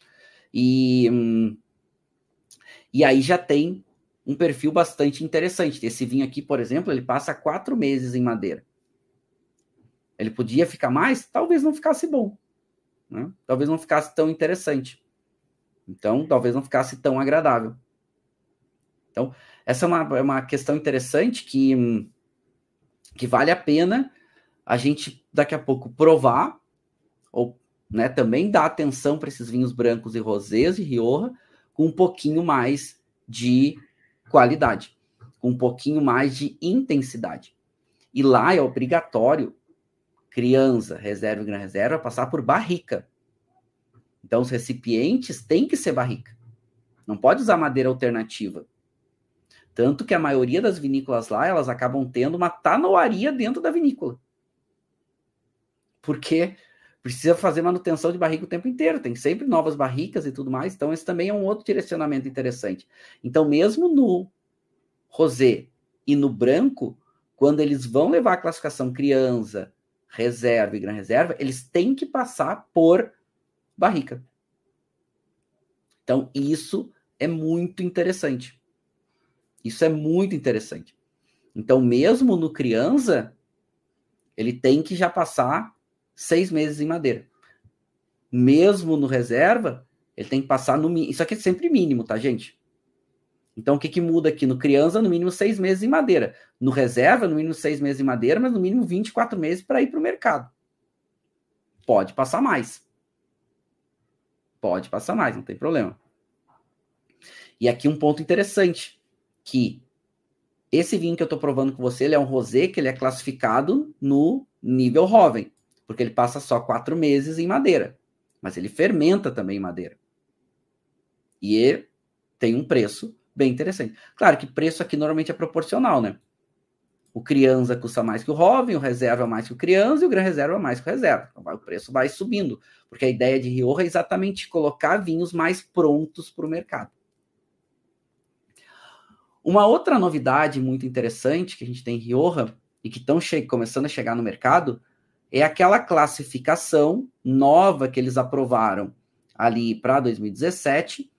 E aí já tem um perfil bastante interessante. Esse vinho aqui, por exemplo, ele passa 4 meses em madeira. Ele podia ficar mais? Talvez não ficasse bom, né? Talvez não ficasse tão interessante. Então, talvez não ficasse tão agradável. Então, essa é uma questão interessante que vale a pena a gente, daqui a pouco, provar, ou, né, também dar atenção para esses vinhos brancos e rosés de Rioja, com um pouquinho mais de qualidade, com um pouquinho mais de intensidade. E lá é obrigatório, criança, reserva e gran reserva, passar por barrica. Então, os recipientes têm que ser barrica. Não pode usar madeira alternativa. Tanto que a maioria das vinícolas lá, elas acabam tendo uma tanoaria dentro da vinícola. Porque precisa fazer manutenção de barrica o tempo inteiro. Tem sempre novas barricas e tudo mais. Então, esse também é um outro direcionamento interessante. Então, mesmo no rosé e no branco, quando eles vão levar a classificação criança, reserva e gran reserva, eles têm que passar por barrica. Então, isso é muito interessante. Isso é muito interessante. Então, mesmo no criança, ele tem que já passar 6 meses em madeira. Mesmo no reserva, ele tem que passar no mínimo. Isso aqui é sempre mínimo, tá, gente? Então, o que muda aqui? No criança, no mínimo 6 meses em madeira. No reserva, no mínimo 6 meses em madeira, mas no mínimo 24 meses para ir para o mercado. Pode passar mais. Pode passar mais, não tem problema. E aqui um ponto interessante, que esse vinho que eu estou provando com você, ele é um rosé que ele é classificado no nível Roven, porque ele passa só 4 meses em madeira, mas ele fermenta também em madeira. E tem um preço bem interessante. Claro que preço aqui normalmente é proporcional, né? O criança custa mais que o Roven, o reserva mais que o criança e o Gran Reserva mais que o reserva. Então, o preço vai subindo, porque a ideia de Rioja é exatamente colocar vinhos mais prontos para o mercado. Uma outra novidade muito interessante que a gente tem em Rioja e que estão começando a chegar no mercado é aquela classificação nova que eles aprovaram ali para 2017,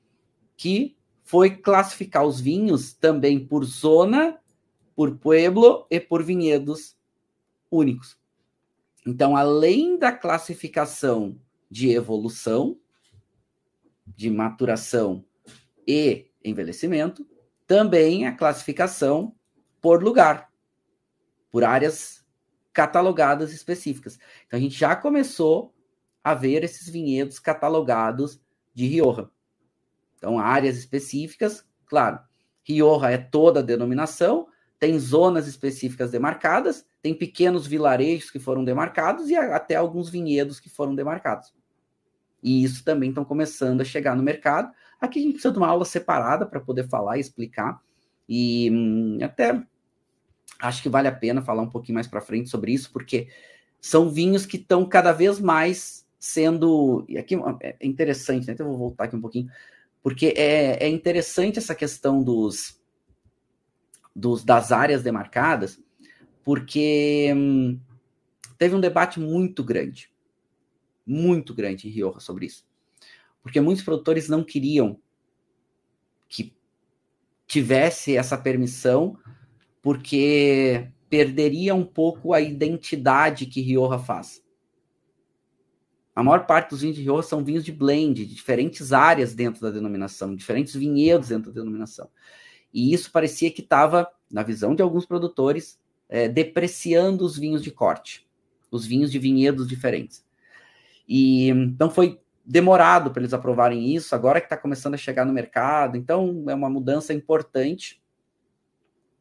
que foi classificar os vinhos também por zona, por pueblo e por vinhedos únicos. Então, além da classificação de evolução, de maturação e envelhecimento, também a classificação por lugar, por áreas catalogadas específicas. Então, a gente já começou a ver esses vinhedos catalogados de Rioja. Então, áreas específicas, claro, Rioja é toda a denominação, tem zonas específicas demarcadas, tem pequenos vilarejos que foram demarcados e até alguns vinhedos que foram demarcados. E isso também estão começando a chegar no mercado. Aqui a gente precisa de uma aula separada para poder falar e explicar. E até acho que vale a pena falar um pouquinho mais para frente sobre isso, porque são vinhos que estão cada vez mais sendo... E aqui é interessante, né? Então eu vou voltar aqui um pouquinho, porque é interessante essa questão das áreas demarcadas, porque teve um debate muito grande em Rioja sobre isso. Porque muitos produtores não queriam que tivesse essa permissão, porque perderia um pouco a identidade que Rioja faz. A maior parte dos vinhos de Rioja são vinhos de blend, de diferentes áreas dentro da denominação, diferentes vinhedos dentro da denominação. E isso parecia que estava, na visão de alguns produtores, depreciando os vinhos de corte, os vinhos de vinhedos diferentes. E então foi demorado para eles aprovarem isso, agora que está começando a chegar no mercado. Então é uma mudança importante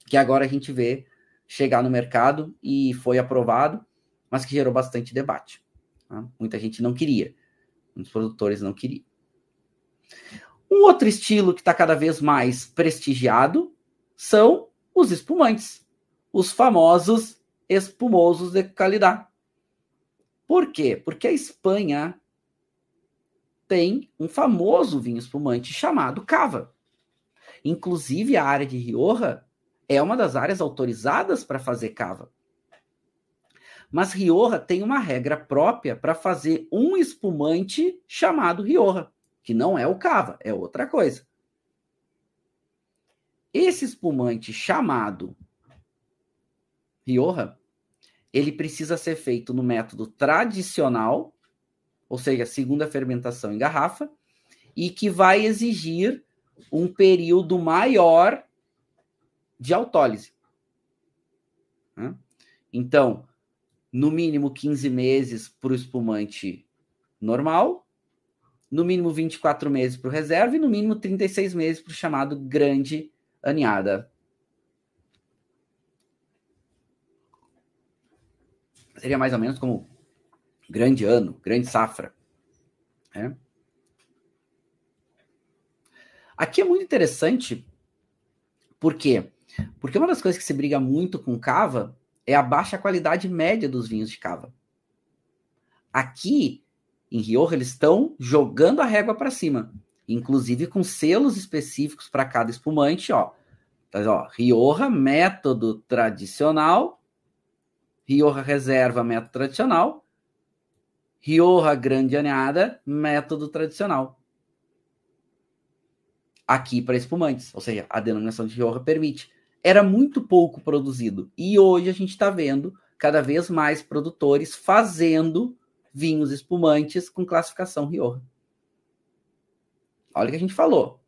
que agora a gente vê chegar no mercado e foi aprovado, mas que gerou bastante debate. Tá? Muita gente não queria, muitos produtores não queriam. Um outro estilo que está cada vez mais prestigiado são os espumantes, os famosos espumosos de qualidade. Por quê? Porque a Espanha tem um famoso vinho espumante chamado Cava. Inclusive, a área de Rioja é uma das áreas autorizadas para fazer Cava. Mas Rioja tem uma regra própria para fazer um espumante chamado Rioja, que não é o Cava, é outra coisa. Esse espumante chamado Rioja, ele precisa ser feito no método tradicional, ou seja, segunda fermentação em garrafa, e que vai exigir um período maior de autólise. Então, no mínimo 15 meses para o espumante normal, no mínimo 24 meses para o reserva e no mínimo 36 meses para o chamado grande aninhada. Seria mais ou menos como grande ano, grande safra. Aqui é muito interessante, por quê? Porque uma das coisas que se briga muito com cava é a baixa qualidade média dos vinhos de cava. Aqui, em Rioja, eles estão jogando a régua para cima, inclusive com selos específicos para cada espumante, ó. Então, ó, Rioja, método tradicional, Rioja Reserva, método tradicional, Rioja Grande Aninhada, método tradicional. aqui para espumantes, ou seja, a denominação de Rioja permite. Era muito pouco produzido, e hoje a gente está vendo cada vez mais produtores fazendo vinhos espumantes com classificação Rioja. Olha o que a gente falou.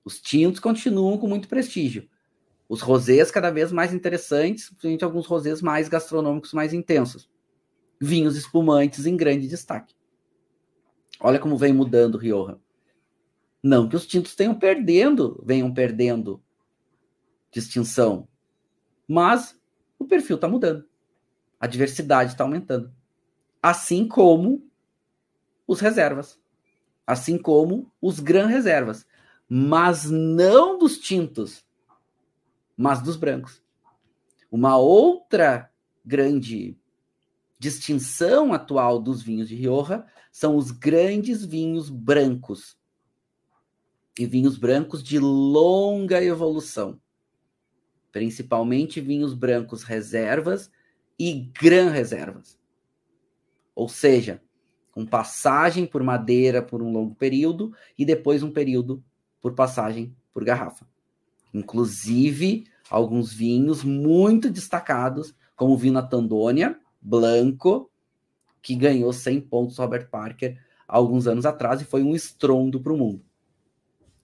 Os tintos continuam com muito prestígio. Os rosés cada vez mais interessantes, principalmente alguns rosés mais gastronômicos, mais intensos. Vinhos espumantes em grande destaque. Olha como vem mudando o Rioja. Não que os tintos venham perdendo distinção, mas o perfil está mudando. A diversidade está aumentando. Assim como os reservas. Assim como os gran reservas. Mas não dos tintos, mas dos brancos. Uma outra grande distinção atual dos vinhos de Rioja são os grandes vinhos brancos. E vinhos brancos de longa evolução. Principalmente vinhos brancos reservas e gran reservas. Ou seja, com passagem por madeira por um longo período e depois um período por passagem por garrafa. Inclusive, alguns vinhos muito destacados, como o vinho Tandônia, Blanco, que ganhou 100 pontos Robert Parker há alguns anos atrás e foi um estrondo para o mundo.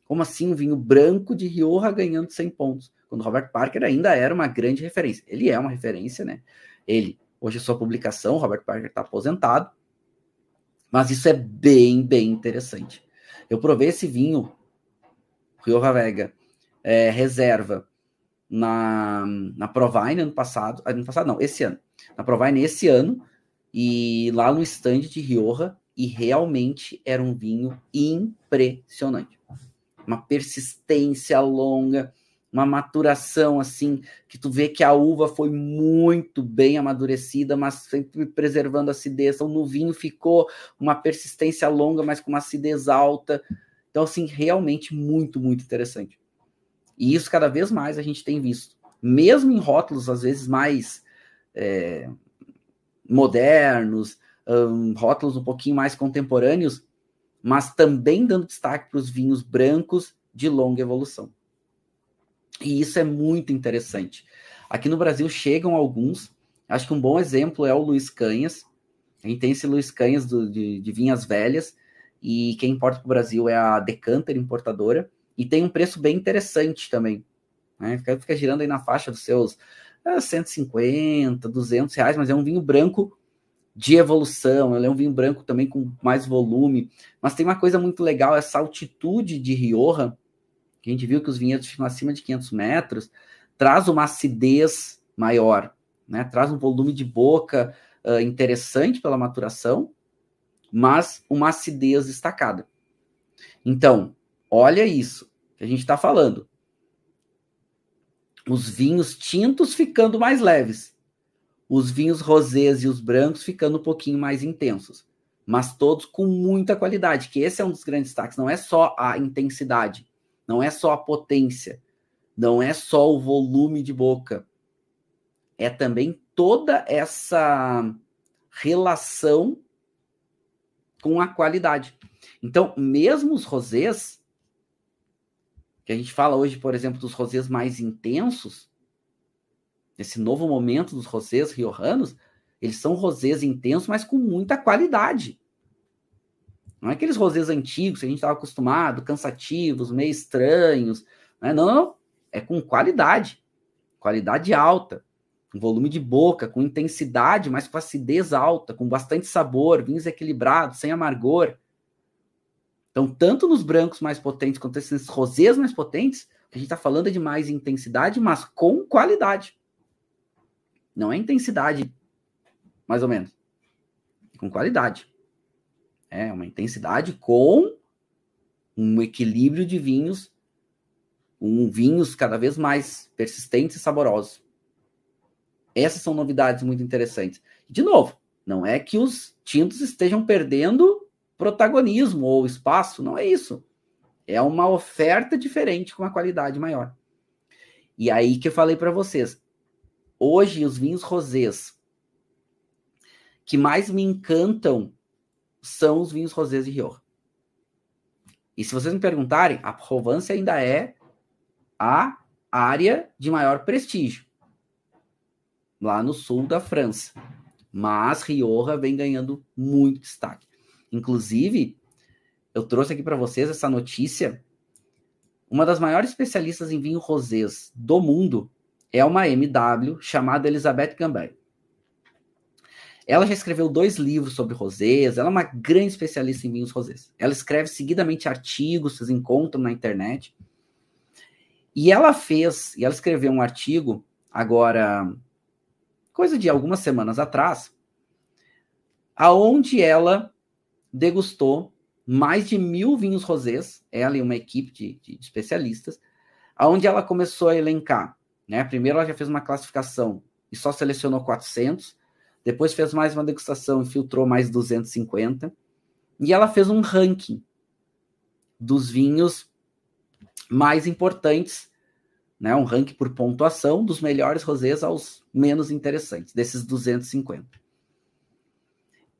Como assim um vinho branco de Rioja ganhando 100 pontos? Quando Robert Parker ainda era uma grande referência. Ele é uma referência, né? Hoje a sua publicação, Robert Parker está aposentado, mas isso é bem, bem interessante. Eu provei esse vinho, Rioja Vega, reserva, na Provine esse ano. Na Provine esse ano, e lá no stand de Rioja, e realmente era um vinho impressionante. Uma persistência longa, uma maturação assim, que tu vê que a uva foi muito bem amadurecida, mas sempre preservando a acidez. Então, no vinho ficou uma persistência longa, mas com uma acidez alta. Então, assim, realmente muito, muito interessante. E isso cada vez mais a gente tem visto. Mesmo em rótulos, às vezes, mais modernos, rótulos um pouquinho mais contemporâneos, mas também dando destaque para os vinhos brancos de longa evolução. E isso é muito interessante. Aqui no Brasil chegam alguns, acho que um bom exemplo é o Luiz Canhas. A gente tem esse Luiz Canhas de vinhas velhas, e quem importa para o Brasil é a Decanter importadora, e tem um preço bem interessante também. Né? Fica girando aí na faixa dos seus 150, 200 reais, mas é um vinho branco de evolução, ele é um vinho branco também com mais volume, mas tem uma coisa muito legal, essa altitude de Rioja, que a gente viu que os vinhedos ficam acima de 500 metros, traz uma acidez maior, né? Traz um volume de boca interessante pela maturação, mas uma acidez destacada. Então, olha isso que a gente está falando. Os vinhos tintos ficando mais leves, os vinhos rosés e os brancos ficando um pouquinho mais intensos, mas todos com muita qualidade, que esse é um dos grandes destaques. Não é só a intensidade, não é só a potência, não é só o volume de boca, é também toda essa relação com a qualidade. Então, mesmo os rosés, que a gente fala hoje, por exemplo, dos rosés mais intensos, esse novo momento dos rosés riojanos, eles são rosés intensos, mas com muita qualidade. Não é aqueles rosés antigos que a gente estava acostumado, cansativos, meio estranhos. Né? Não. É com qualidade. Qualidade alta. Com volume de boca, com intensidade, mas com acidez alta, com bastante sabor, vinhos equilibrados, sem amargor. Então, tanto nos brancos mais potentes quanto nesses rosés mais potentes, a gente está falando de mais intensidade, mas com qualidade. Não é intensidade, mais ou menos. Com qualidade. É uma intensidade com um equilíbrio de vinhos, vinhos cada vez mais persistentes e saborosos. Essas são novidades muito interessantes. De novo, não é que os tintos estejam perdendo protagonismo ou espaço, não é isso. É uma oferta diferente com uma qualidade maior. E aí que eu falei para vocês, hoje os vinhos rosés que mais me encantam são os vinhos rosés de Rioja. E se vocês me perguntarem, a Provence ainda é a área de maior prestígio, lá no sul da França. Mas Rioja vem ganhando muito destaque. Inclusive, eu trouxe aqui para vocês essa notícia. Uma das maiores especialistas em vinho rosés do mundo é uma MW chamada Elizabeth Gambay. Ela já escreveu 2 livros sobre rosés, ela é uma grande especialista em vinhos rosés. Ela escreve seguidamente artigos, vocês encontram na internet. E ela escreveu um artigo, agora, coisa de algumas semanas atrás, aonde ela degustou mais de 1.000 vinhos rosés, ela e uma equipe de especialistas, aonde ela começou a elencar, né? Primeiro ela já fez uma classificação e só selecionou 400, depois fez mais uma degustação e filtrou mais 250, e ela fez um ranking dos vinhos mais importantes, né? Um ranking por pontuação dos melhores rosés aos menos interessantes, desses 250.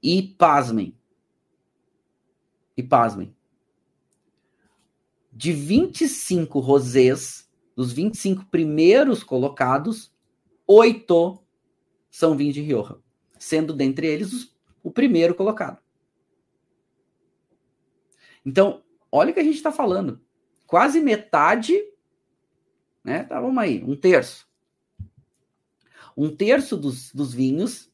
E pasmem, de 25 rosés, dos 25 primeiros colocados, 8 são vinhos de Rioja, sendo dentre eles o primeiro colocado. Então, olha o que a gente está falando. Quase metade, né? Tá, vamos aí, 1/3. 1/3 dos vinhos,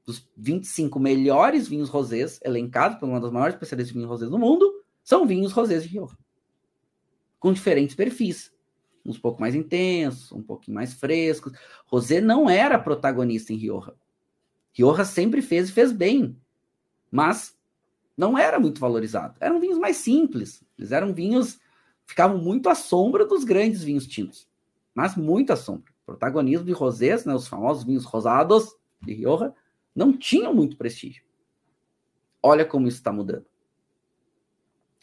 dos 25 melhores vinhos rosés, elencados por uma das maiores especialistas de vinhos rosés do mundo, são vinhos rosés de Rioja, com diferentes perfis. Uns um pouco mais intensos, um pouquinho mais frescos. Rosé não era protagonista em Rioja. Rioja sempre fez e fez bem, mas não era muito valorizado. Eram vinhos mais simples. Eles eram vinhos, ficavam muito à sombra dos grandes vinhos tintos, mas muito à sombra. O protagonismo de rosés, né, os famosos vinhos rosados de Rioja, não tinham muito prestígio. Olha como isso está mudando.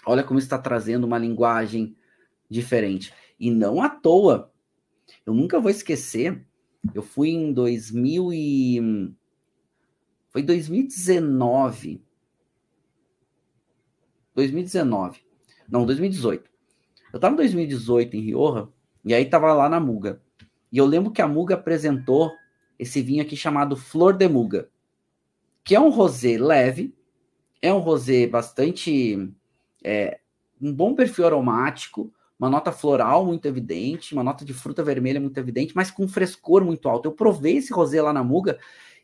Olha como isso está trazendo uma linguagem diferente. E não à toa. Eu nunca vou esquecer, eu fui em 2019. Não, 2018. Eu estava em 2018 em Rioja, e aí estava lá na Muga. E eu lembro que a Muga apresentou esse vinho aqui chamado Flor de Muga, que é um rosé leve, é um rosé bastante... um bom perfil aromático, uma nota floral muito evidente, uma nota de fruta vermelha muito evidente, mas com frescor muito alto. Eu provei esse rosé lá na Muga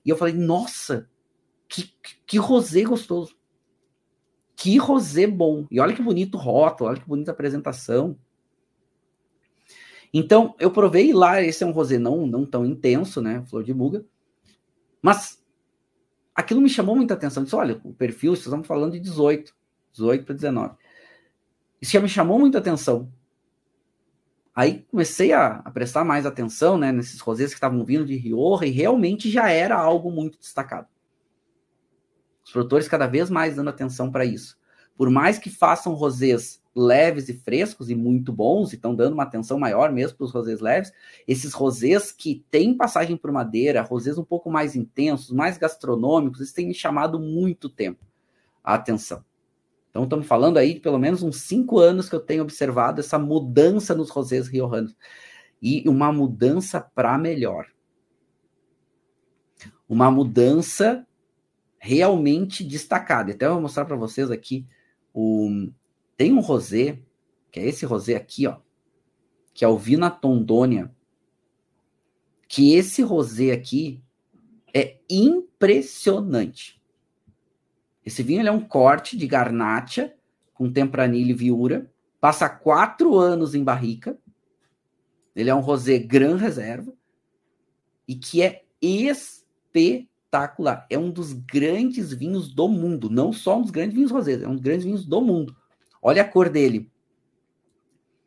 e eu falei, nossa, que rosé gostoso. Que rosé bom. E olha que bonito o rótulo, olha que bonita a apresentação. Então, eu provei lá, esse é um rosé não tão intenso, né, Flor de Muga, mas aquilo me chamou muita atenção. Eu disse, olha, o perfil, estamos falando de 18 para 19. Isso já me chamou muita atenção. Aí comecei a prestar mais atenção, né, nesses rosés que estavam vindo de Rioja, e realmente já era algo muito destacado. Os produtores cada vez mais dando atenção para isso. Por mais que façam rosés leves e frescos e muito bons, e estão dando uma atenção maior mesmo para os rosés leves, esses rosés que têm passagem por madeira, rosés um pouco mais intensos, mais gastronômicos, eles têm me chamado muito tempo a atenção. Então, estamos falando aí de pelo menos uns 5 anos que eu tenho observado essa mudança nos rosés riojanos. E uma mudança para melhor. Uma mudança realmente destacada. Até eu vou mostrar para vocês aqui. Tem um rosé, que é esse rosé aqui, ó, que é o Vina Tondônia. Que esse rosé aqui é impressionante. Esse vinho ele é um corte de Garnacha com Tempranillo e Viura. Passa 4 anos em barrica. Ele é um rosé Gran Reserva. E que é espetacular. É um dos grandes vinhos do mundo. Não só um dos grandes vinhos rosés. É um dos grandes vinhos do mundo. Olha a cor dele.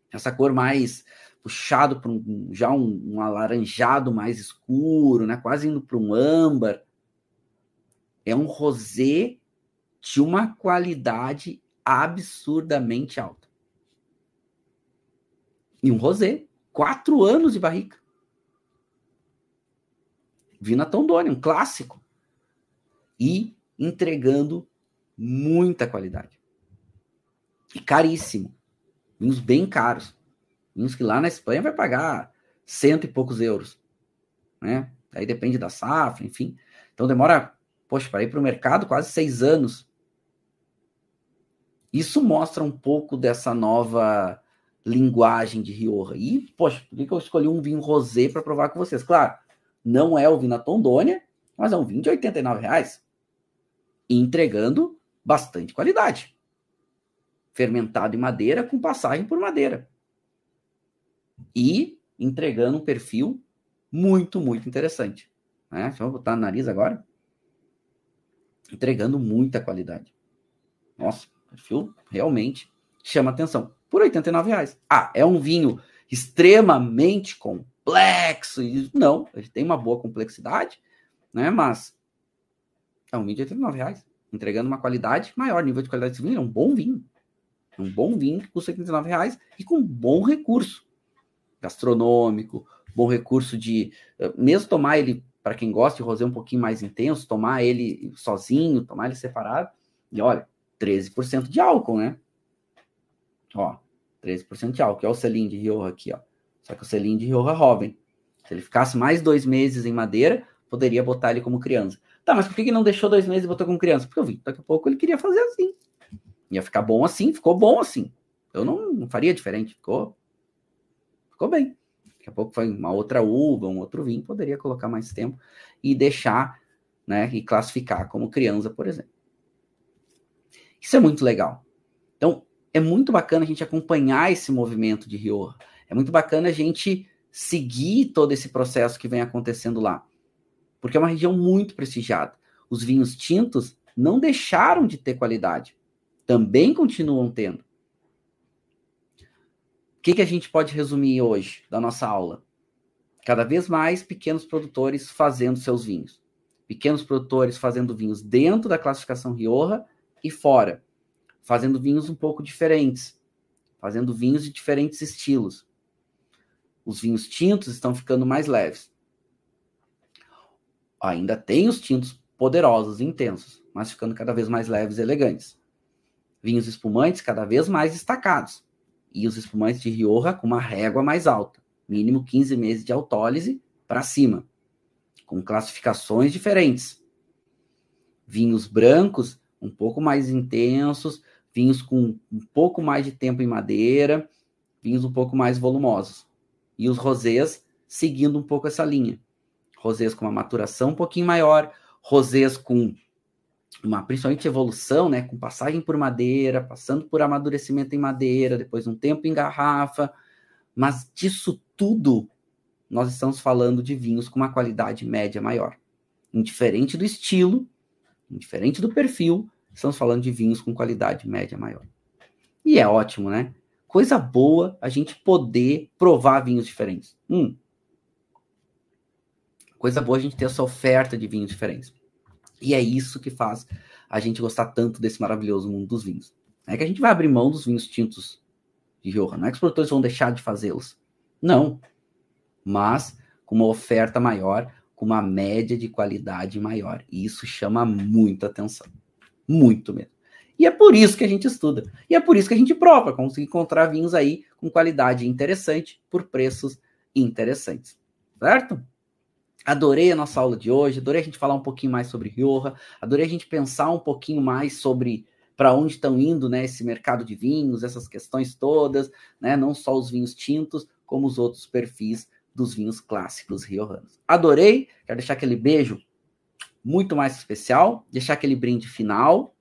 Essa cor mais puxado para um alaranjado mais escuro, né? Quase indo para um âmbar. É um rosé de uma qualidade absurdamente alta. E um rosé, 4 anos de barrica. Vina Tondônia, um clássico. E entregando muita qualidade. E caríssimo. Vinhos bem caros. Vinhos que lá na Espanha vai pagar 100 e poucos euros. Né? Aí depende da safra, enfim. Então demora, para ir para o mercado quase 6 anos. Isso mostra um pouco dessa nova linguagem de Rioja. E, por que eu escolhi um vinho rosé para provar com vocês? Claro, não é o Vinha Tondônia, mas é um vinho de R$89. E entregando bastante qualidade. Fermentado em madeira com passagem por madeira. E entregando um perfil muito, muito interessante. Né? Deixa eu botar no nariz agora. Entregando muita qualidade. Nossa, o perfil realmente chama atenção. Por R$89. Ah, é um vinho extremamente complexo. Não, ele tem uma boa complexidade, né? Mas é um vinho de R$89. Entregando uma qualidade maior. Nível de qualidade desse vinho é um bom vinho. Um bom vinho que custa R$89 e com bom recurso gastronômico, bom recurso de... Mesmo tomar ele, para quem gosta de rosé um pouquinho mais intenso, tomar ele sozinho, tomar ele separado, e olha, 13% de álcool, né? Ó, 13% de álcool, que é o selinho de Rioja aqui, ó. Só que o selinho de Rioja jovem. Se ele ficasse mais 2 meses em madeira, poderia botar ele como criança. Tá, mas por que não deixou 2 meses e botou como criança? Porque eu vi, daqui a pouco ele queria fazer assim. Ia ficar bom assim, ficou bom assim. Eu não faria diferente, ficou bem. Daqui a pouco foi uma outra uva, um outro vinho, poderia colocar mais tempo e deixar, né, e classificar como criança, por exemplo. Isso é muito legal. Então, é muito bacana a gente acompanhar esse movimento de Rioja. É muito bacana a gente seguir todo esse processo que vem acontecendo lá. Porque é uma região muito prestigiada. Os vinhos tintos não deixaram de ter qualidade. Também continuam tendo. O que a gente pode resumir hoje da nossa aula? Cada vez mais pequenos produtores fazendo seus vinhos. Pequenos produtores fazendo vinhos dentro da classificação Rioja e fora. Fazendo vinhos um pouco diferentes. Fazendo vinhos de diferentes estilos. Os vinhos tintos estão ficando mais leves. Ainda tem os tintos poderosos e intensos, mas ficando cada vez mais leves e elegantes. Vinhos espumantes cada vez mais destacados. E os espumantes de Rioja com uma régua mais alta. Mínimo 15 meses de autólise para cima. Com classificações diferentes. Vinhos brancos um pouco mais intensos. Vinhos com um pouco mais de tempo em madeira. Vinhos um pouco mais volumosos. E os rosés seguindo um pouco essa linha. Rosés com uma maturação um pouquinho maior. Rosés com principalmente evolução, né, com passagem por madeira, passando por amadurecimento em madeira, depois um tempo em garrafa, mas disso tudo nós estamos falando de vinhos com uma qualidade média maior. Indiferente do estilo, indiferente do perfil, estamos falando de vinhos com qualidade média maior. E é ótimo, né? Coisa boa a gente poder provar vinhos diferentes. Coisa boa a gente ter essa oferta de vinhos diferentes. E é isso que faz a gente gostar tanto desse maravilhoso mundo dos vinhos. Não é que a gente vai abrir mão dos vinhos tintos de Rioja, não é que os produtores vão deixar de fazê-los. Não. Mas com uma oferta maior, com uma média de qualidade maior. E isso chama muita atenção. Muito mesmo. E é por isso que a gente estuda. E é por isso que a gente prova, conseguir encontrar vinhos aí com qualidade interessante, por preços interessantes. Certo? Adorei a nossa aula de hoje, adorei a gente falar um pouquinho mais sobre Rioja, adorei a gente pensar um pouquinho mais sobre para onde estão indo, né, esse mercado de vinhos, essas questões todas, né, não só os vinhos tintos, como os outros perfis dos vinhos clássicos riojanos. Adorei, quero deixar aquele beijo muito mais especial, deixar aquele brinde final.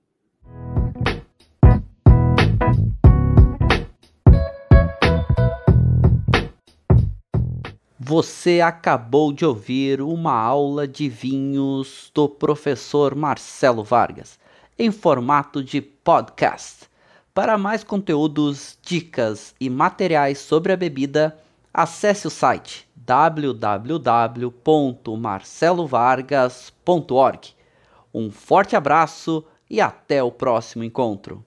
Você acabou de ouvir uma aula de vinhos do professor Marcelo Vargas, em formato de podcast. Para mais conteúdos, dicas e materiais sobre a bebida, acesse o site www.marcelovargas.org. Um forte abraço e até o próximo encontro.